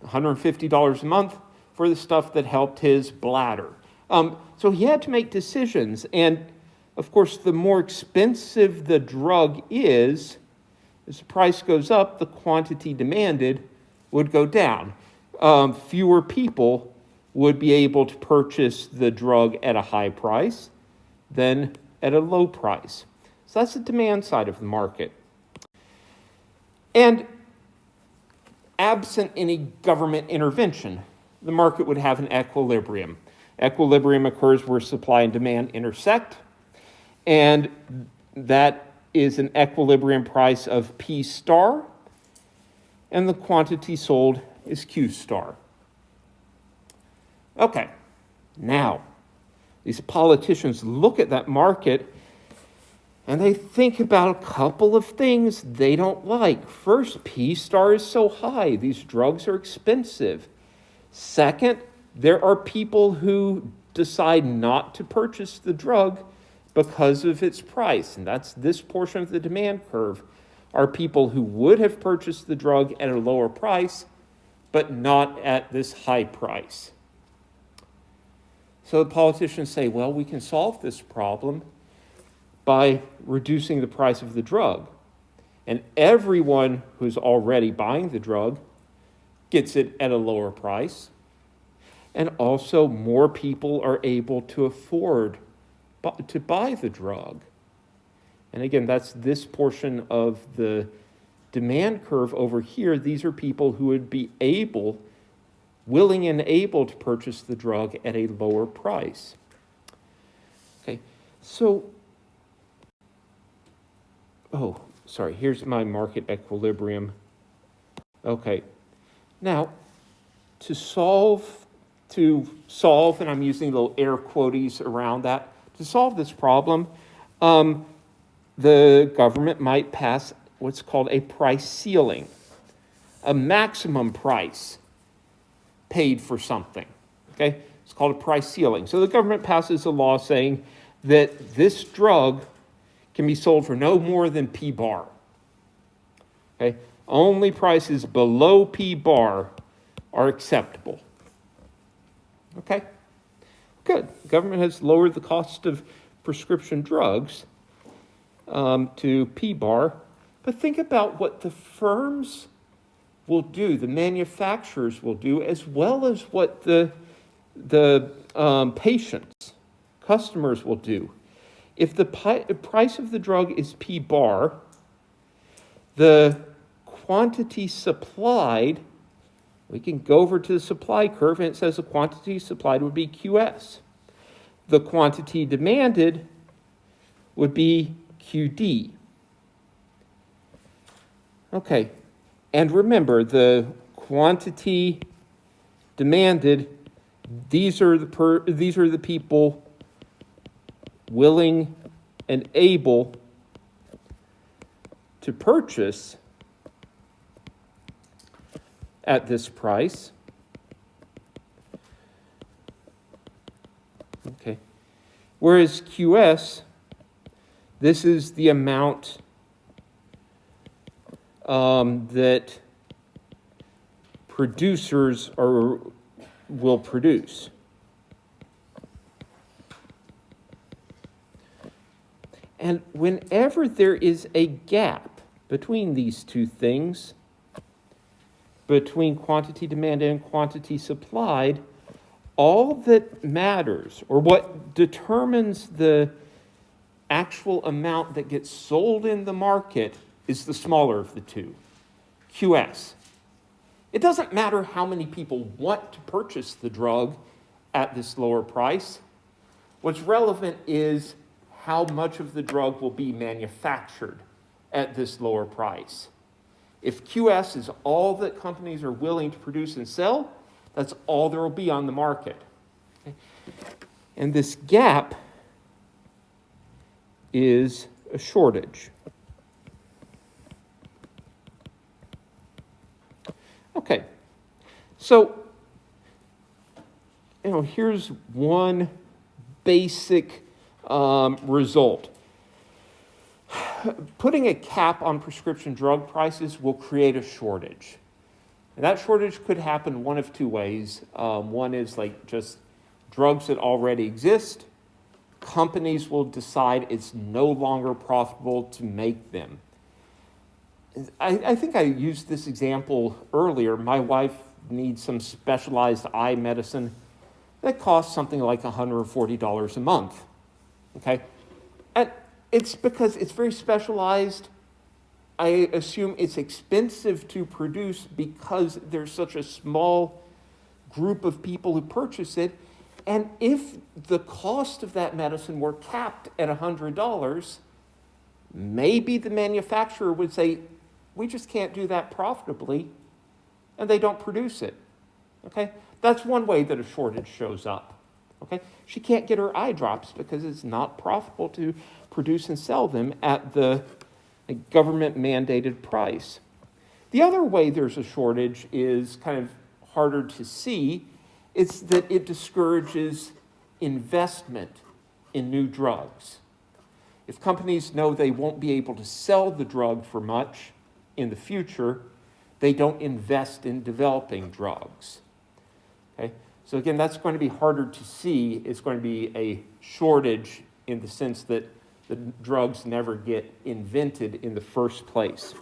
$150 a month for the stuff that helped his bladder. So he had to make decisions. And of course, the more expensive the drug is, as the price goes up, the quantity demanded would go down. Fewer people would be able to purchase the drug at a high price than at a low price. So that's the demand side of the market. And absent any government intervention, the market would have an equilibrium. Equilibrium occurs where supply and demand intersect, and that is an equilibrium price of P star, and the quantity sold is Q star. Okay, now, these politicians look at that market and they think about a couple of things they don't like. First, P star is so high. These drugs are expensive. Second, there are people who decide not to purchase the drug because of its price. And that's this portion of the demand curve, are people who would have purchased the drug at a lower price, but not at this high price. So the politicians say, well, we can solve this problem by reducing the price of the drug. And everyone who's already buying the drug gets it at a lower price. And also more people are able to afford to buy the drug. And again, that's this portion of the demand curve over here. These are people who would be willing and able to purchase the drug at a lower price. Okay, so, here's my market equilibrium. Okay, now, to solve, and I'm using little air quotes around that, to solve this problem, the government might pass what's called a price ceiling, a maximum price paid for something, okay? It's called a price ceiling. So the government passes a law saying that this drug can be sold for no more than P bar, okay? Only prices below P bar are acceptable. Okay? Good. Government has lowered the cost of prescription drugs to P-bar, but think about what the firms will do, the manufacturers will do, as well as what the patients, customers will do. If the price of the drug is P-bar, the quantity supplied, we can go over to the supply curve and it says the quantity supplied would be QS. The quantity demanded would be QD. Okay, and remember the quantity demanded, these are the people willing and able to purchase at this price. Okay. Whereas QS, this is the amount that producers will produce. And whenever there is a gap between these two things, between quantity demanded and quantity supplied, all that matters, or what determines the actual amount that gets sold in the market, is the smaller of the two, QS. It doesn't matter how many people want to purchase the drug at this lower price. What's relevant is how much of the drug will be manufactured at this lower price. If QS is all that companies are willing to produce and sell, that's all there will be on the market. Okay? And this gap is a shortage. Okay, so, here's one basic result. Putting a cap on prescription drug prices will create a shortage. And that shortage could happen one of two ways. One is like just drugs that already exist. Companies will decide it's no longer profitable to make them. I think I used this example earlier. My wife needs some specialized eye medicine that costs something like $140 a month. Okay? And it's because it's very specialized. I assume it's expensive to produce because there's such a small group of people who purchase it. And if the cost of that medicine were capped at $100, maybe the manufacturer would say, we just can't do that profitably, and they don't produce it. Okay? That's one way that a shortage shows up. Okay? She can't get her eye drops because it's not profitable to produce and sell them at the government-mandated price. The other way there's a shortage is kind of harder to see. It's that it discourages investment in new drugs. If companies know they won't be able to sell the drug for much in the future, they don't invest in developing drugs. Okay? So again, that's going to be harder to see. It's going to be a shortage in the sense that the drugs never get invented in the first place.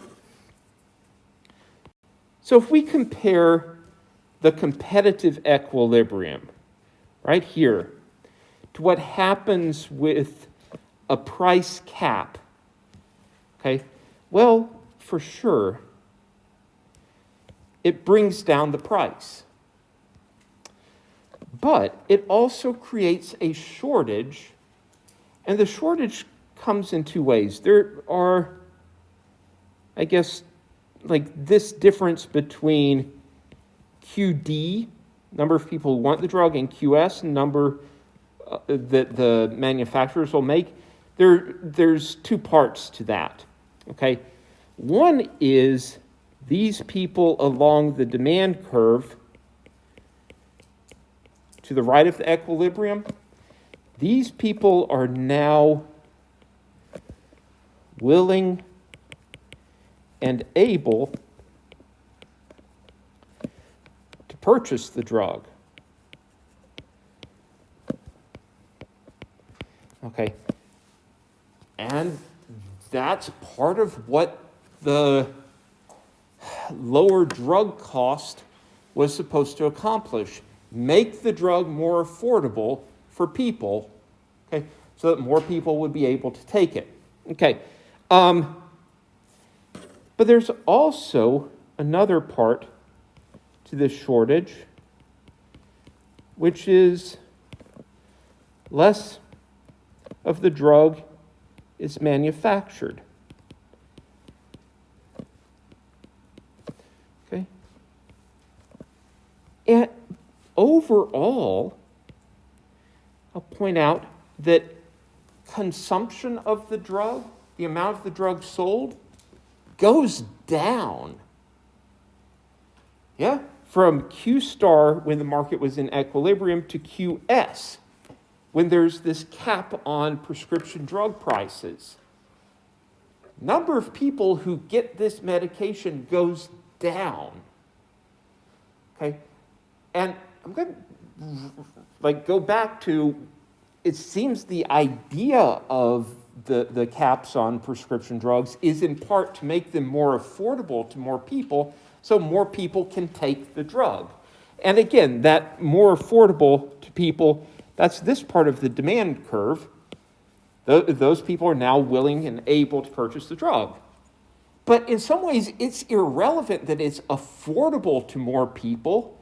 So if we compare the competitive equilibrium right here to what happens with a price cap, okay, well, for sure, it brings down the price. But it also creates a shortage, and the shortage comes in two ways. There are, I guess, like this difference between QD, number of people who want the drug, and QS, number that the manufacturers will make. There's two parts to that, okay? One is these people along the demand curve to the right of the equilibrium, these people are now willing and able purchase the drug. Okay. And that's part of what the lower drug cost was supposed to accomplish. Make the drug more affordable for people, okay, so that more people would be able to take it. Okay. But there's also another part to this shortage, which is less of the drug is manufactured. Okay? And overall, I'll point out that consumption of the drug, the amount of the drug sold, goes down. Yeah? From Q star when the market was in equilibrium to QS when there's this cap on prescription drug prices. Number of people who get this medication goes down. Okay? And I'm going to go back to, it seems the idea of the caps on prescription drugs is in part to make them more affordable to more people so more people can take the drug. And again, that more affordable to people, that's this part of the demand curve. Those people are now willing and able to purchase the drug. But in some ways, it's irrelevant that it's affordable to more people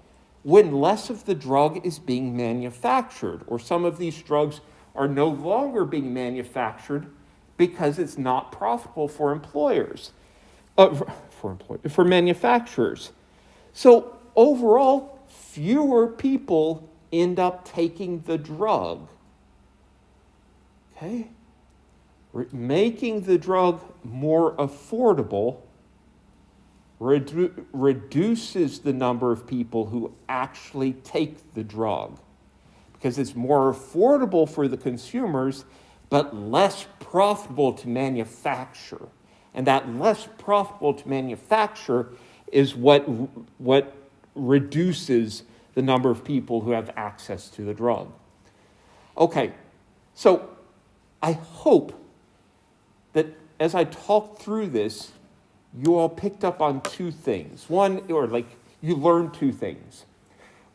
when less of the drug is being manufactured, or some of these drugs are no longer being manufactured because it's not profitable for employers, for manufacturers. So overall, fewer people end up taking the drug. Okay? Making the drug more affordable reduces the number of people who actually take the drug because it's more affordable for the consumers but less profitable to manufacture. And that less profitable to manufacture is what reduces the number of people who have access to the drug. Okay, so I hope that as I talk through this, you all picked up on two things. One, you learned two things.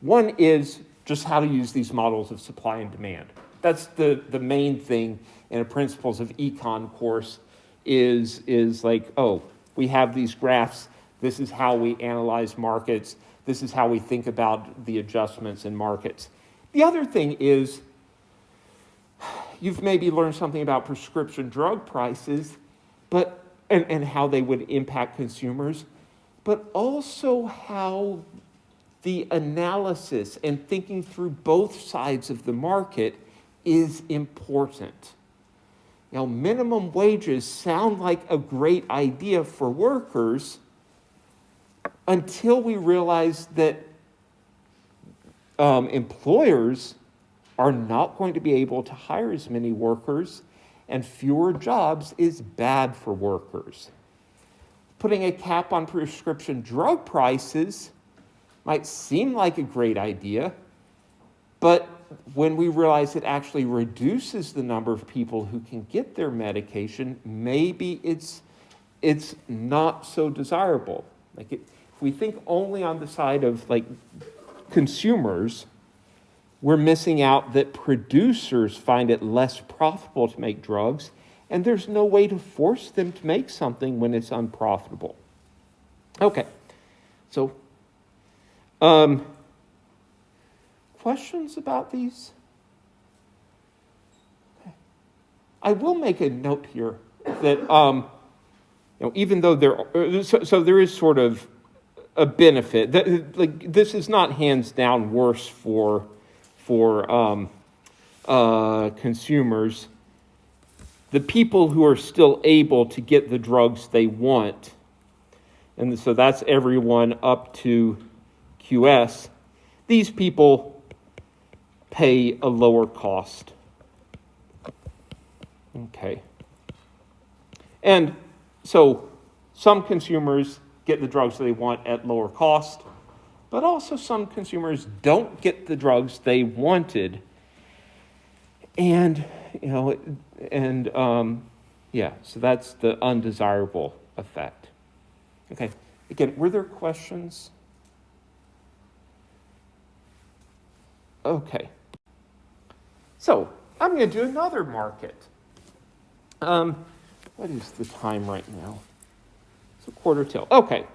One is just how to use these models of supply and demand. That's the main thing in a Principles of Econ course is we have these graphs. This is how we analyze markets. This is how we think about the adjustments in markets. The other thing is you've maybe learned something about prescription drug prices, and how they would impact consumers, but also how the analysis and thinking through both sides of the market is important. Minimum wages sound like a great idea for workers until we realize that employers are not going to be able to hire as many workers, and fewer jobs is bad for workers. Putting a cap on prescription drug prices might seem like a great idea, but when we realize it actually reduces the number of people who can get their medication, maybe it's not so desirable. If we think only on the side of consumers, we're missing out that producers find it less profitable to make drugs, and there's no way to force them to make something when it's unprofitable. Okay, so questions about these? Okay. I will make a note here that even though there is sort of a benefit that this is not hands down worse for consumers. The people who are still able to get the drugs they want, and so that's everyone up to QS, these people pay a lower cost. Okay. And so some consumers get the drugs they want at lower cost, but also some consumers don't get the drugs they wanted. And, so that's the undesirable effect. Okay, again, were there questions? Okay. So, I'm going to do another market. What is the time right now? It's a quarter till. Okay.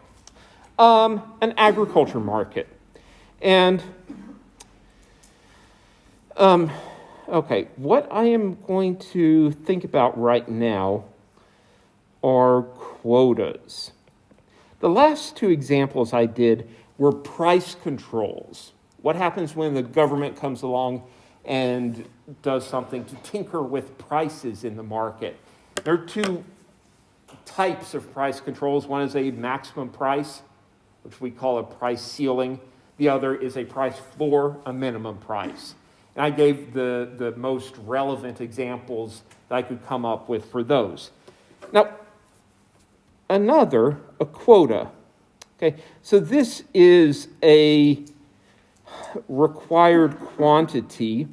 An agriculture market. And, okay, what I am going to think about right now are quotas. The last two examples I did were price controls. What happens when the government comes along and does something to tinker with prices in the market? There are two types of price controls. One is a maximum price, which we call a price ceiling. The other is a price floor, a minimum price. And I gave the most relevant examples that I could come up with for those. Now, a quota. Okay, so this is a required quantity.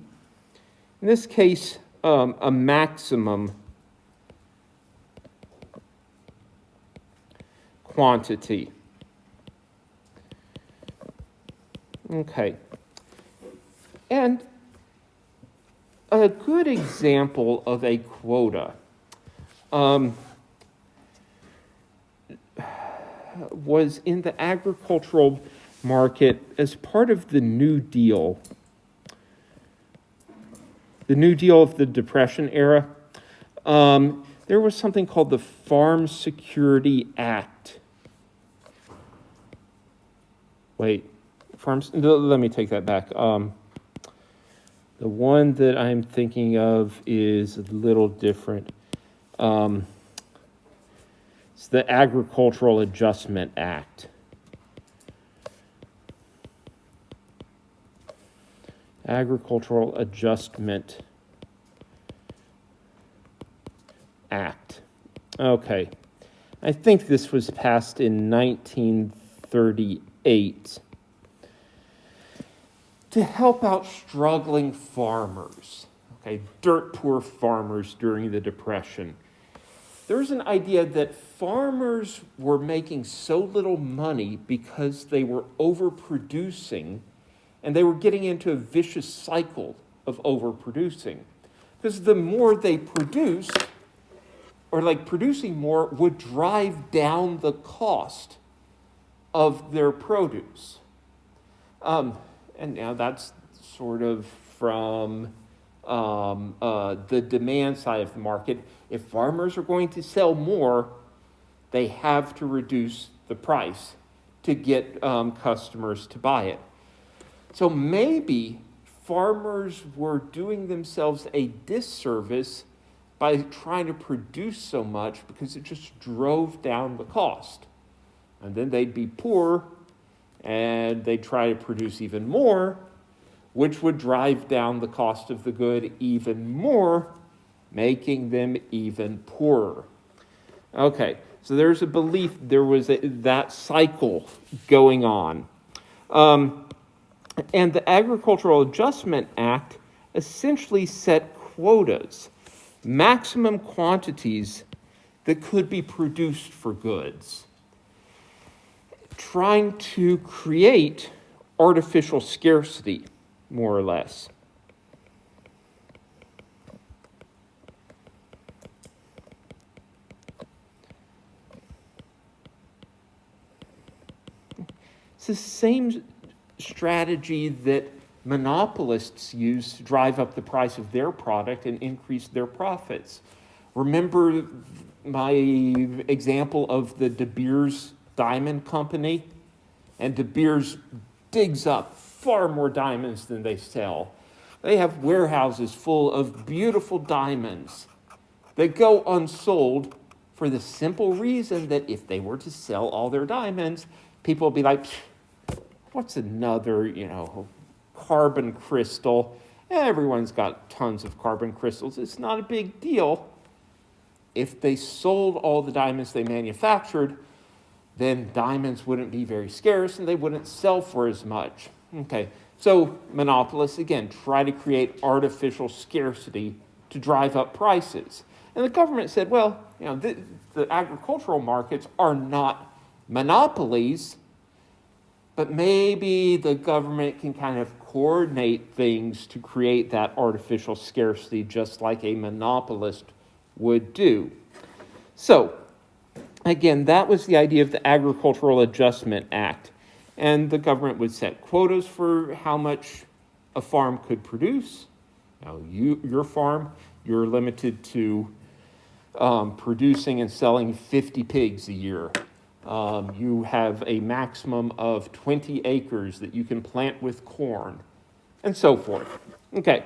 In this case, a maximum quantity. Okay. And a good example of a quota was in the agricultural market as part of the New Deal. The New Deal of the Depression era. There was something called the Farm Security Act. Let me take that back. The one that I'm thinking of is a little different. It's the Agricultural Adjustment Act. Agricultural Adjustment Act. Okay. I think this was passed in 1938 to help out struggling farmers, okay, dirt poor farmers during the Depression. There's an idea that farmers were making so little money because they were overproducing, and they were getting into a vicious cycle of overproducing. Because the more they produced, or producing more, would drive down the cost of their produce. And now that's sort of from the demand side of the market. If farmers are going to sell more, they have to reduce the price to get customers to buy it. So maybe farmers were doing themselves a disservice by trying to produce so much because it just drove down the cost. And then they'd be poor and they'd try to produce even more, which would drive down the cost of the good even more, making them even poorer. Okay, so there's a belief there was that cycle going on. And the Agricultural Adjustment Act essentially set quotas, maximum quantities that could be produced for goods, trying to create artificial scarcity, more or less. It's the same strategy that monopolists use to drive up the price of their product and increase their profits. Remember my example of the De Beers Diamond Company? And De Beers digs up far more diamonds than they sell. They have warehouses full of beautiful diamonds that go unsold for the simple reason that if they were to sell all their diamonds, people would be like, what's another, carbon crystal? Everyone's got tons of carbon crystals. It's not a big deal. If they sold all the diamonds they manufactured, then diamonds wouldn't be very scarce and they wouldn't sell for as much. Okay, so monopolists, again, try to create artificial scarcity to drive up prices. And the government said, well, the agricultural markets are not monopolies, but maybe the government can kind of coordinate things to create that artificial scarcity just like a monopolist would do. So, again, that was the idea of the Agricultural Adjustment Act. And the government would set quotas for how much a farm could produce. Now, your farm, you're limited to producing and selling 50 pigs a year. You have a maximum of 20 acres that you can plant with corn, and so forth. Okay,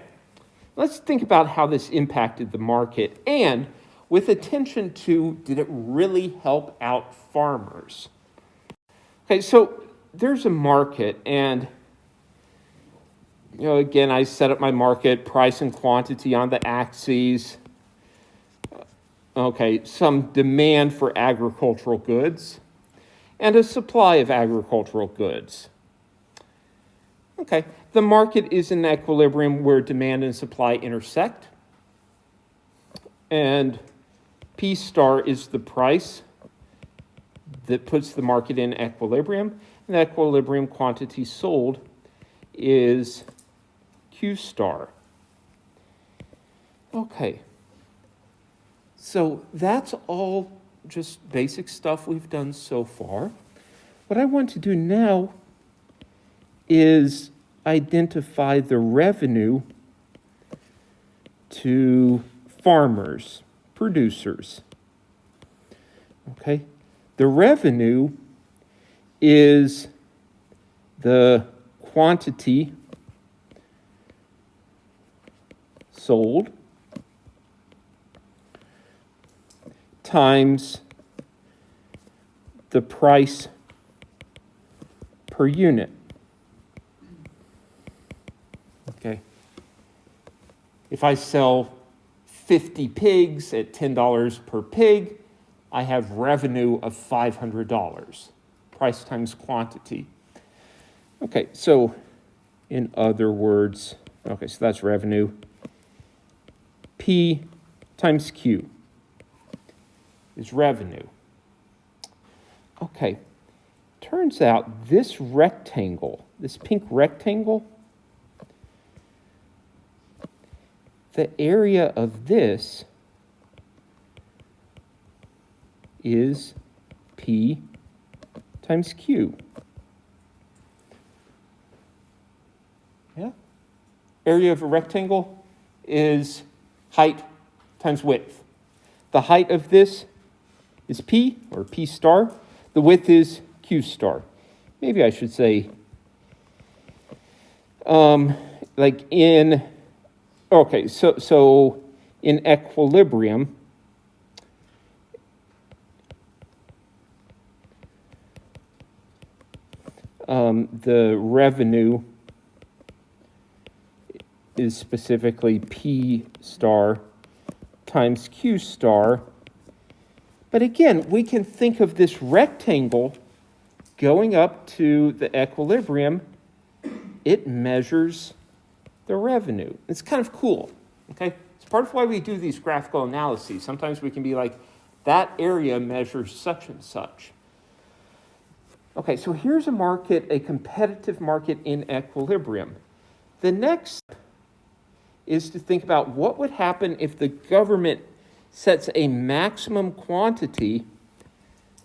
let's think about how this impacted the market, and with attention to, did it really help out farmers? Okay, so there's a market, and again, I set up my market, price and quantity on the axes. Okay, some demand for agricultural goods and a supply of agricultural goods. Okay, the market is in equilibrium where demand and supply intersect. And P star is the price that puts the market in equilibrium. And the equilibrium quantity sold is Q star. Okay. So that's all just basic stuff we've done so far. What I want to do now is identify the revenue to farmers, producers. Okay? The revenue is the quantity sold times the price per unit. Okay. If I sell 50 pigs at $10 per pig, I have revenue of $500. Price times quantity. Okay, so in other words, okay, so that's revenue. P times Q is revenue. Okay, turns out this rectangle, this pink rectangle, the area of this is P times Q. Yeah? Area of a rectangle is height times width. The height of this is P, or P star. The width is Q star. Maybe I should say, like in, okay, so in equilibrium, the revenue is specifically P star times Q star. But again, we can think of this rectangle going up to the equilibrium. It measures the revenue. It's kind of cool, okay? It's part of why we do these graphical analyses. Sometimes we can be like, that area measures such and such. Okay, so here's a market, a competitive market in equilibrium. The next is to think about what would happen if the government sets a maximum quantity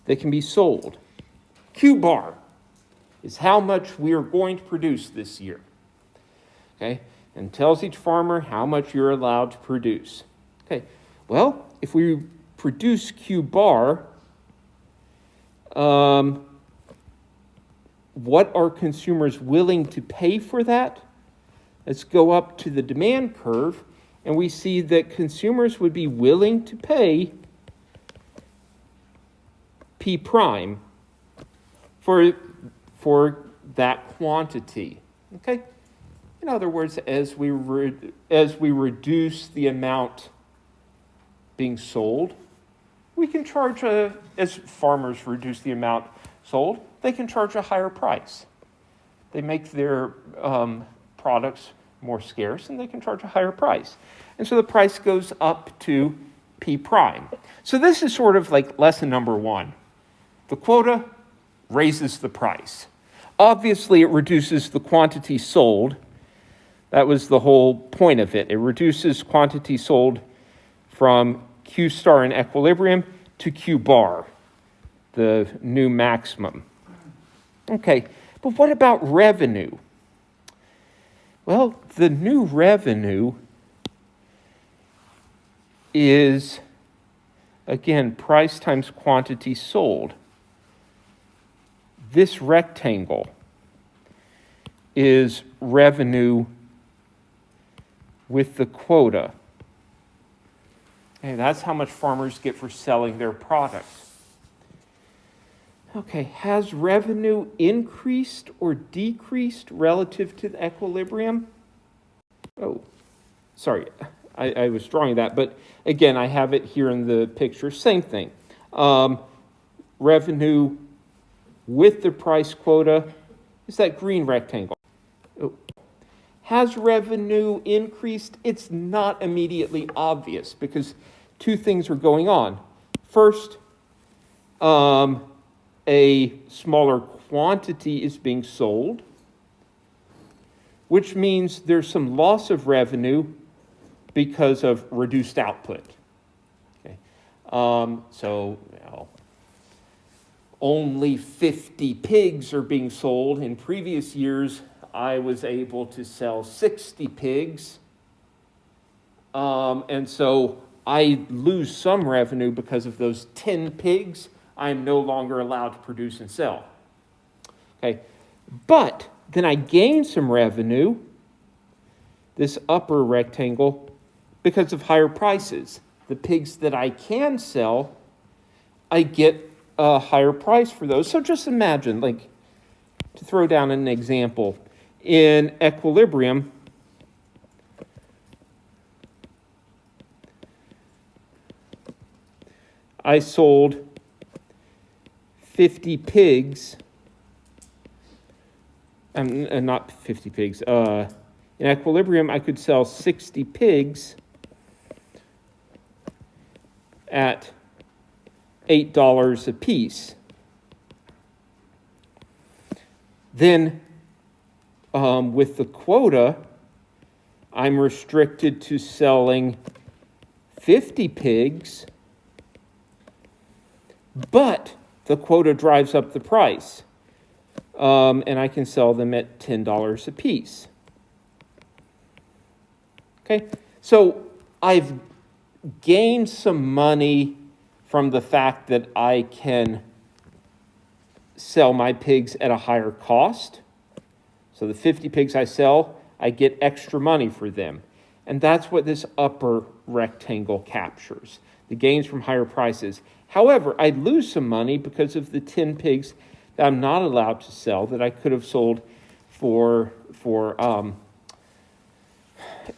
that can be sold. Q bar is how much we are going to produce this year. Okay, and tells each farmer how much you're allowed to produce. Okay, well, if we produce Q bar, what are consumers willing to pay for that? Let's go up to the demand curve, and we see that consumers would be willing to pay P prime for that quantity. Okay? In other words, as we reduce the amount being sold, we can charge as farmers reduce the amount sold, they can charge a higher price. They make their products more scarce and they can charge a higher price. And so the price goes up to P prime. So this is sort of like lesson number one. The quota raises the price. Obviously, it reduces the quantity sold. That was the whole point of it. It reduces quantity sold from Q star in equilibrium to Q bar, the new maximum. Okay, but what about revenue? Well, the new revenue is, again, price times quantity sold. This rectangle is revenue with the quota. Okay, that's how much farmers get for selling their products. Okay, has revenue increased or decreased relative to the equilibrium? Oh, sorry, I was drawing that, but again, I have it here in the picture. Same thing. Revenue with the price quota is that green rectangle. Oh. Has revenue increased? It's not immediately obvious because two things are going on. First, a smaller quantity is being sold, which means there's some loss of revenue because of reduced output. Okay, so only 50 pigs are being sold. In previous years, I was able to sell 60 pigs, and so I lose some revenue because of those 10 pigs I'm no longer allowed to produce and sell. Okay, but then I gain some revenue, this upper rectangle, because of higher prices. The pigs that I can sell, I get a higher price for those. So just imagine, like, to throw down an example, in equilibrium, I sold 50 pigs, not 50 pigs, in equilibrium I could sell 60 pigs at $8 a piece. Then with the quota, I'm restricted to selling 50 pigs, but the quota drives up the price, and I can sell them at $10 a piece. Okay, so I've gained some money from the fact that I can sell my pigs at a higher cost. So the 50 pigs I sell, I get extra money for them. And that's what this upper rectangle captures, the gains from higher prices. However, I lose some money because of the 10 pigs that I'm not allowed to sell that I could have sold for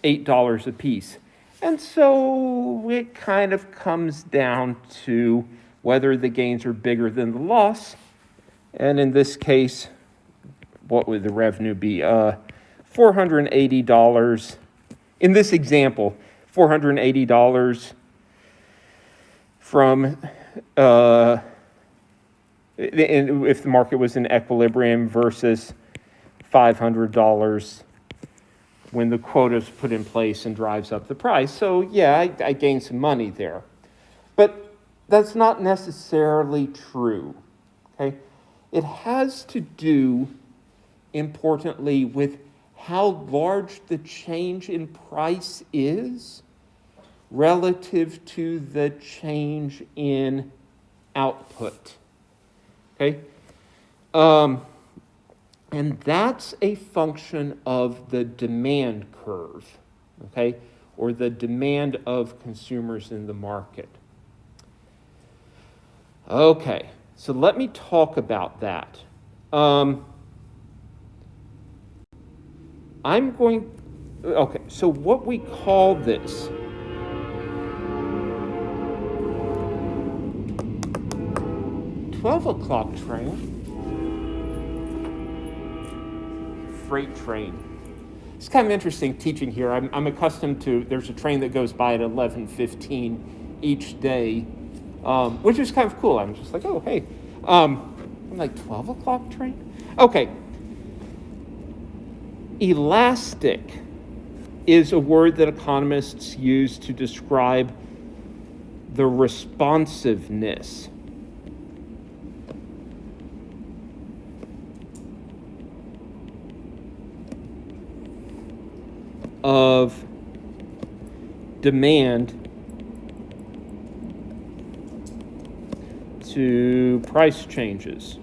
$8 a piece. And so it kind of comes down to whether the gains are bigger than the loss. And in this case, what would the revenue be? $480. In this example, $480 from, if the market was in equilibrium versus $500 when the quota is put in place and drives up the price. So yeah, I gained some money there. But that's not necessarily true, okay? It has to do, importantly, with how large the change in price is relative to the change in output, okay? And that's a function of the demand curve, okay? Or the demand of consumers in the market. Okay, so let me talk about that. Okay, so what we call this 12 o'clock train. Freight train. It's kind of interesting teaching here. I'm accustomed to, there's a train that goes by at 11:15 each day, which is kind of cool. I'm just like, oh, hey. I'm like, 12 o'clock train? Okay. Elastic is a word that economists use to describe the responsiveness of demand to price changes.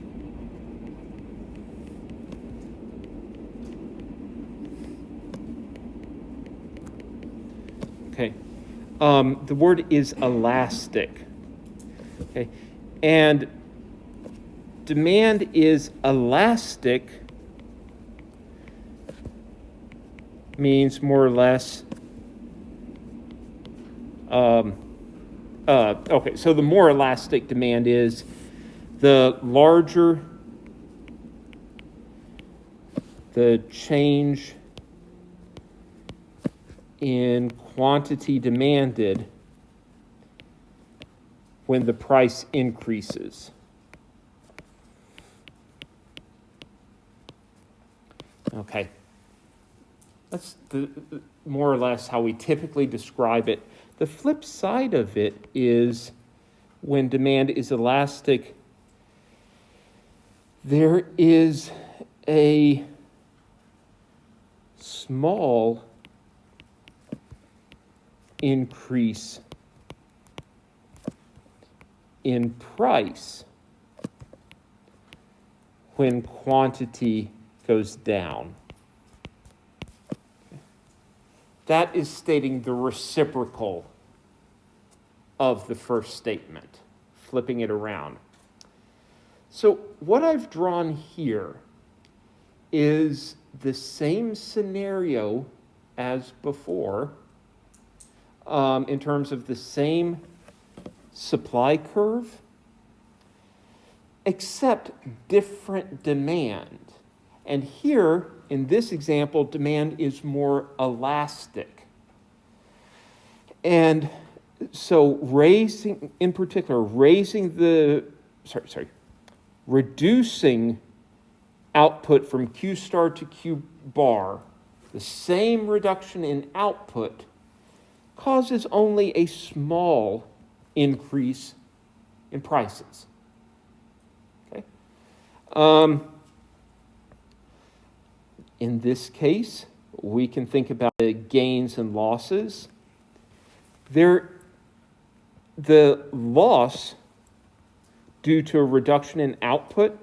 Okay. The word is elastic. Okay. And demand is elastic means more or less, okay, so the more elastic demand is, the larger the change in quantity demanded when the price increases. Okay. That's more or less how we typically describe it. The flip side of it is when demand is elastic, there is a small increase in price when quantity goes down. That is stating the reciprocal of the first statement, flipping it around. So what I've drawn here is the same scenario as before, in terms of the same supply curve, except different demand. And here, in this example, demand is more elastic. And so reducing output from Q star to Q bar, the same reduction in output causes only a small increase in prices. Okay? In this case, we can think about the gains and losses. The loss due to a reduction in output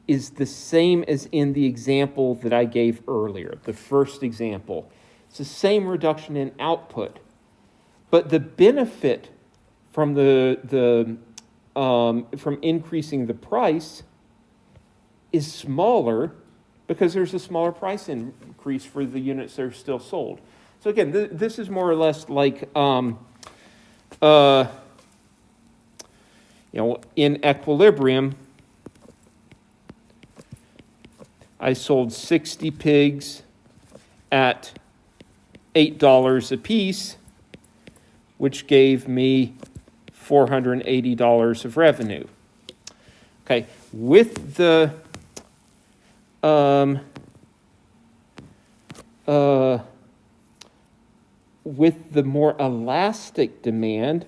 is the same as in the example that I gave earlier, the first example. It's the same reduction in output, but the benefit from from increasing the price is smaller because there's a smaller price increase for the units that are still sold. So again, this is more or less like in equilibrium, I sold 60 pigs at $8 a piece, which gave me $480 of revenue. Okay, with the more elastic demand,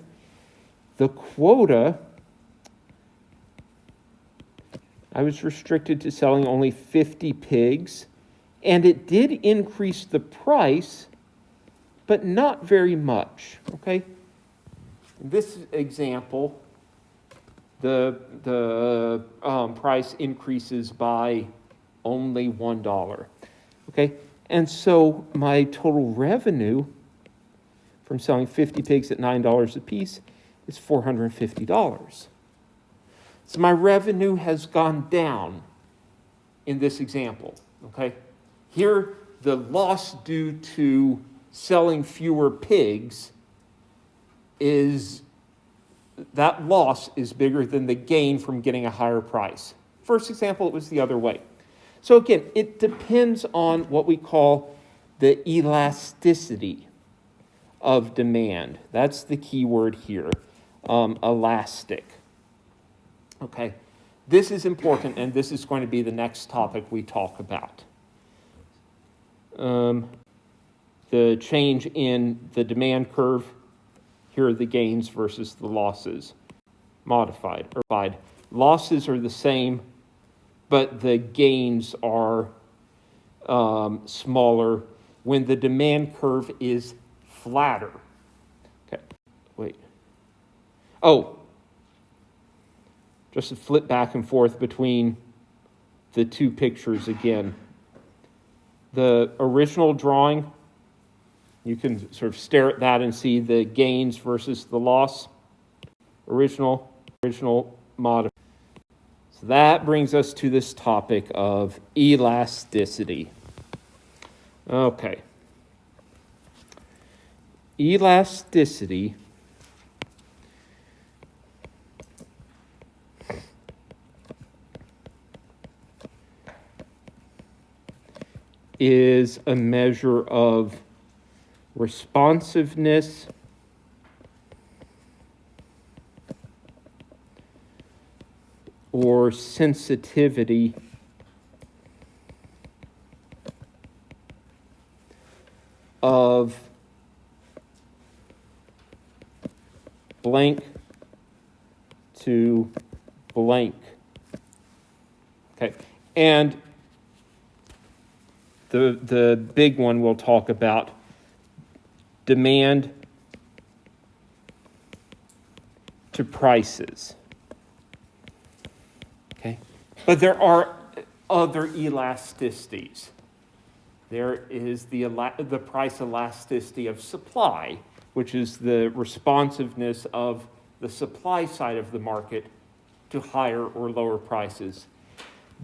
the quota, I was restricted to selling only 50 pigs, and it did increase the price, but not very much, okay? In this example, the price increases by only $1, okay? And so my total revenue from selling 50 pigs at $9 a piece is $450. So my revenue has gone down in this example, okay? Here, the loss due to selling fewer pigs is that loss is bigger than the gain from getting a higher price. First example, it was the other way. So again, it depends on what we call the elasticity of demand. That's the key word here, elastic. Okay, this is important, and this is going to be the next topic we talk about. The change in the demand curve. Here are the gains versus the losses, modified. Losses are the same, but the gains are smaller when the demand curve is flatter. Okay, wait. Oh, just to flip back and forth between the two pictures again. The original drawing, you can sort of stare at that and see the gains versus the loss. Original modified. So that brings us to this topic of elasticity. Okay. Elasticity is a measure of responsiveness or sensitivity of blank to blank. Okay, and the big one we'll talk about, demand to prices. Okay, but there are other elasticities. There is the price elasticity of supply, which is the responsiveness of the supply side of the market to higher or lower prices.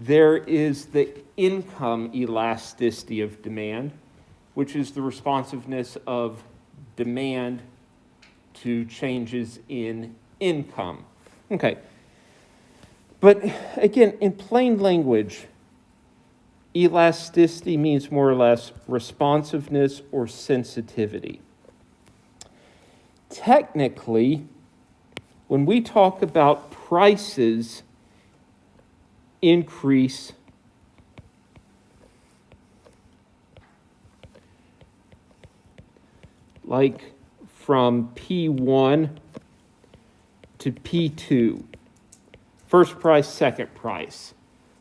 There is the income elasticity of demand, which is the responsiveness of demand to changes in income. Okay. But again, in plain language, elasticity means more or less responsiveness or sensitivity. Technically, when we talk about prices increase like from P1 to P2, first price, second price,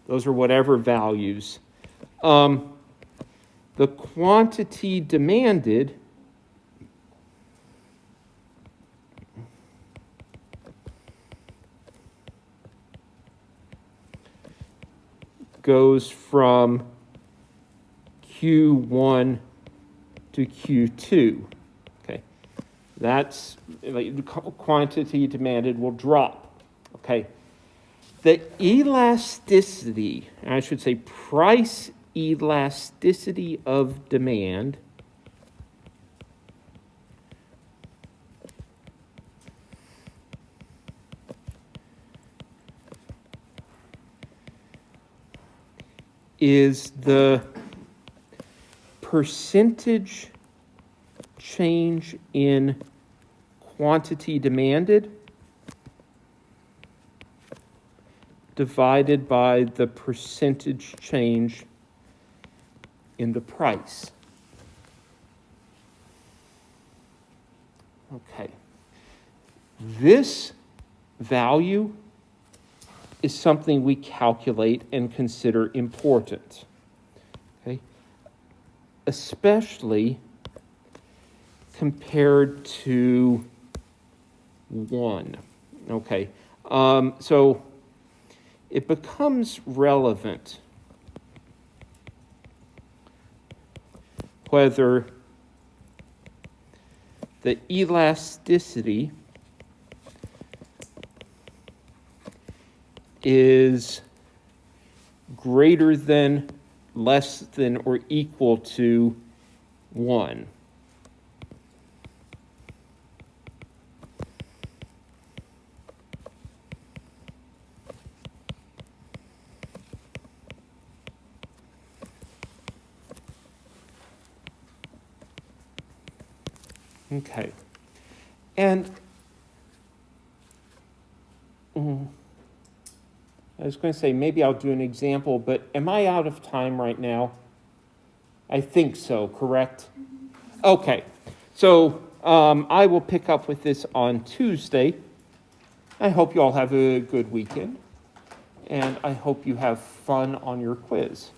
those are whatever values. The quantity demanded goes from Q1 to Q2. Okay, that's like the quantity demanded will drop. Okay, the elasticity, I should say price elasticity of demand is the percentage change in quantity demanded divided by the percentage change in the price. Okay. This value is something we calculate and consider important. Okay? Especially compared to 1. Okay. So it becomes relevant whether the elasticity is greater than, less than, or equal to 1. Okay. And I was going to say, maybe I'll do an example, but am I out of time right now? I think so, correct? Okay. So I will pick up with this on Tuesday. I hope you all have a good weekend, and I hope you have fun on your quiz.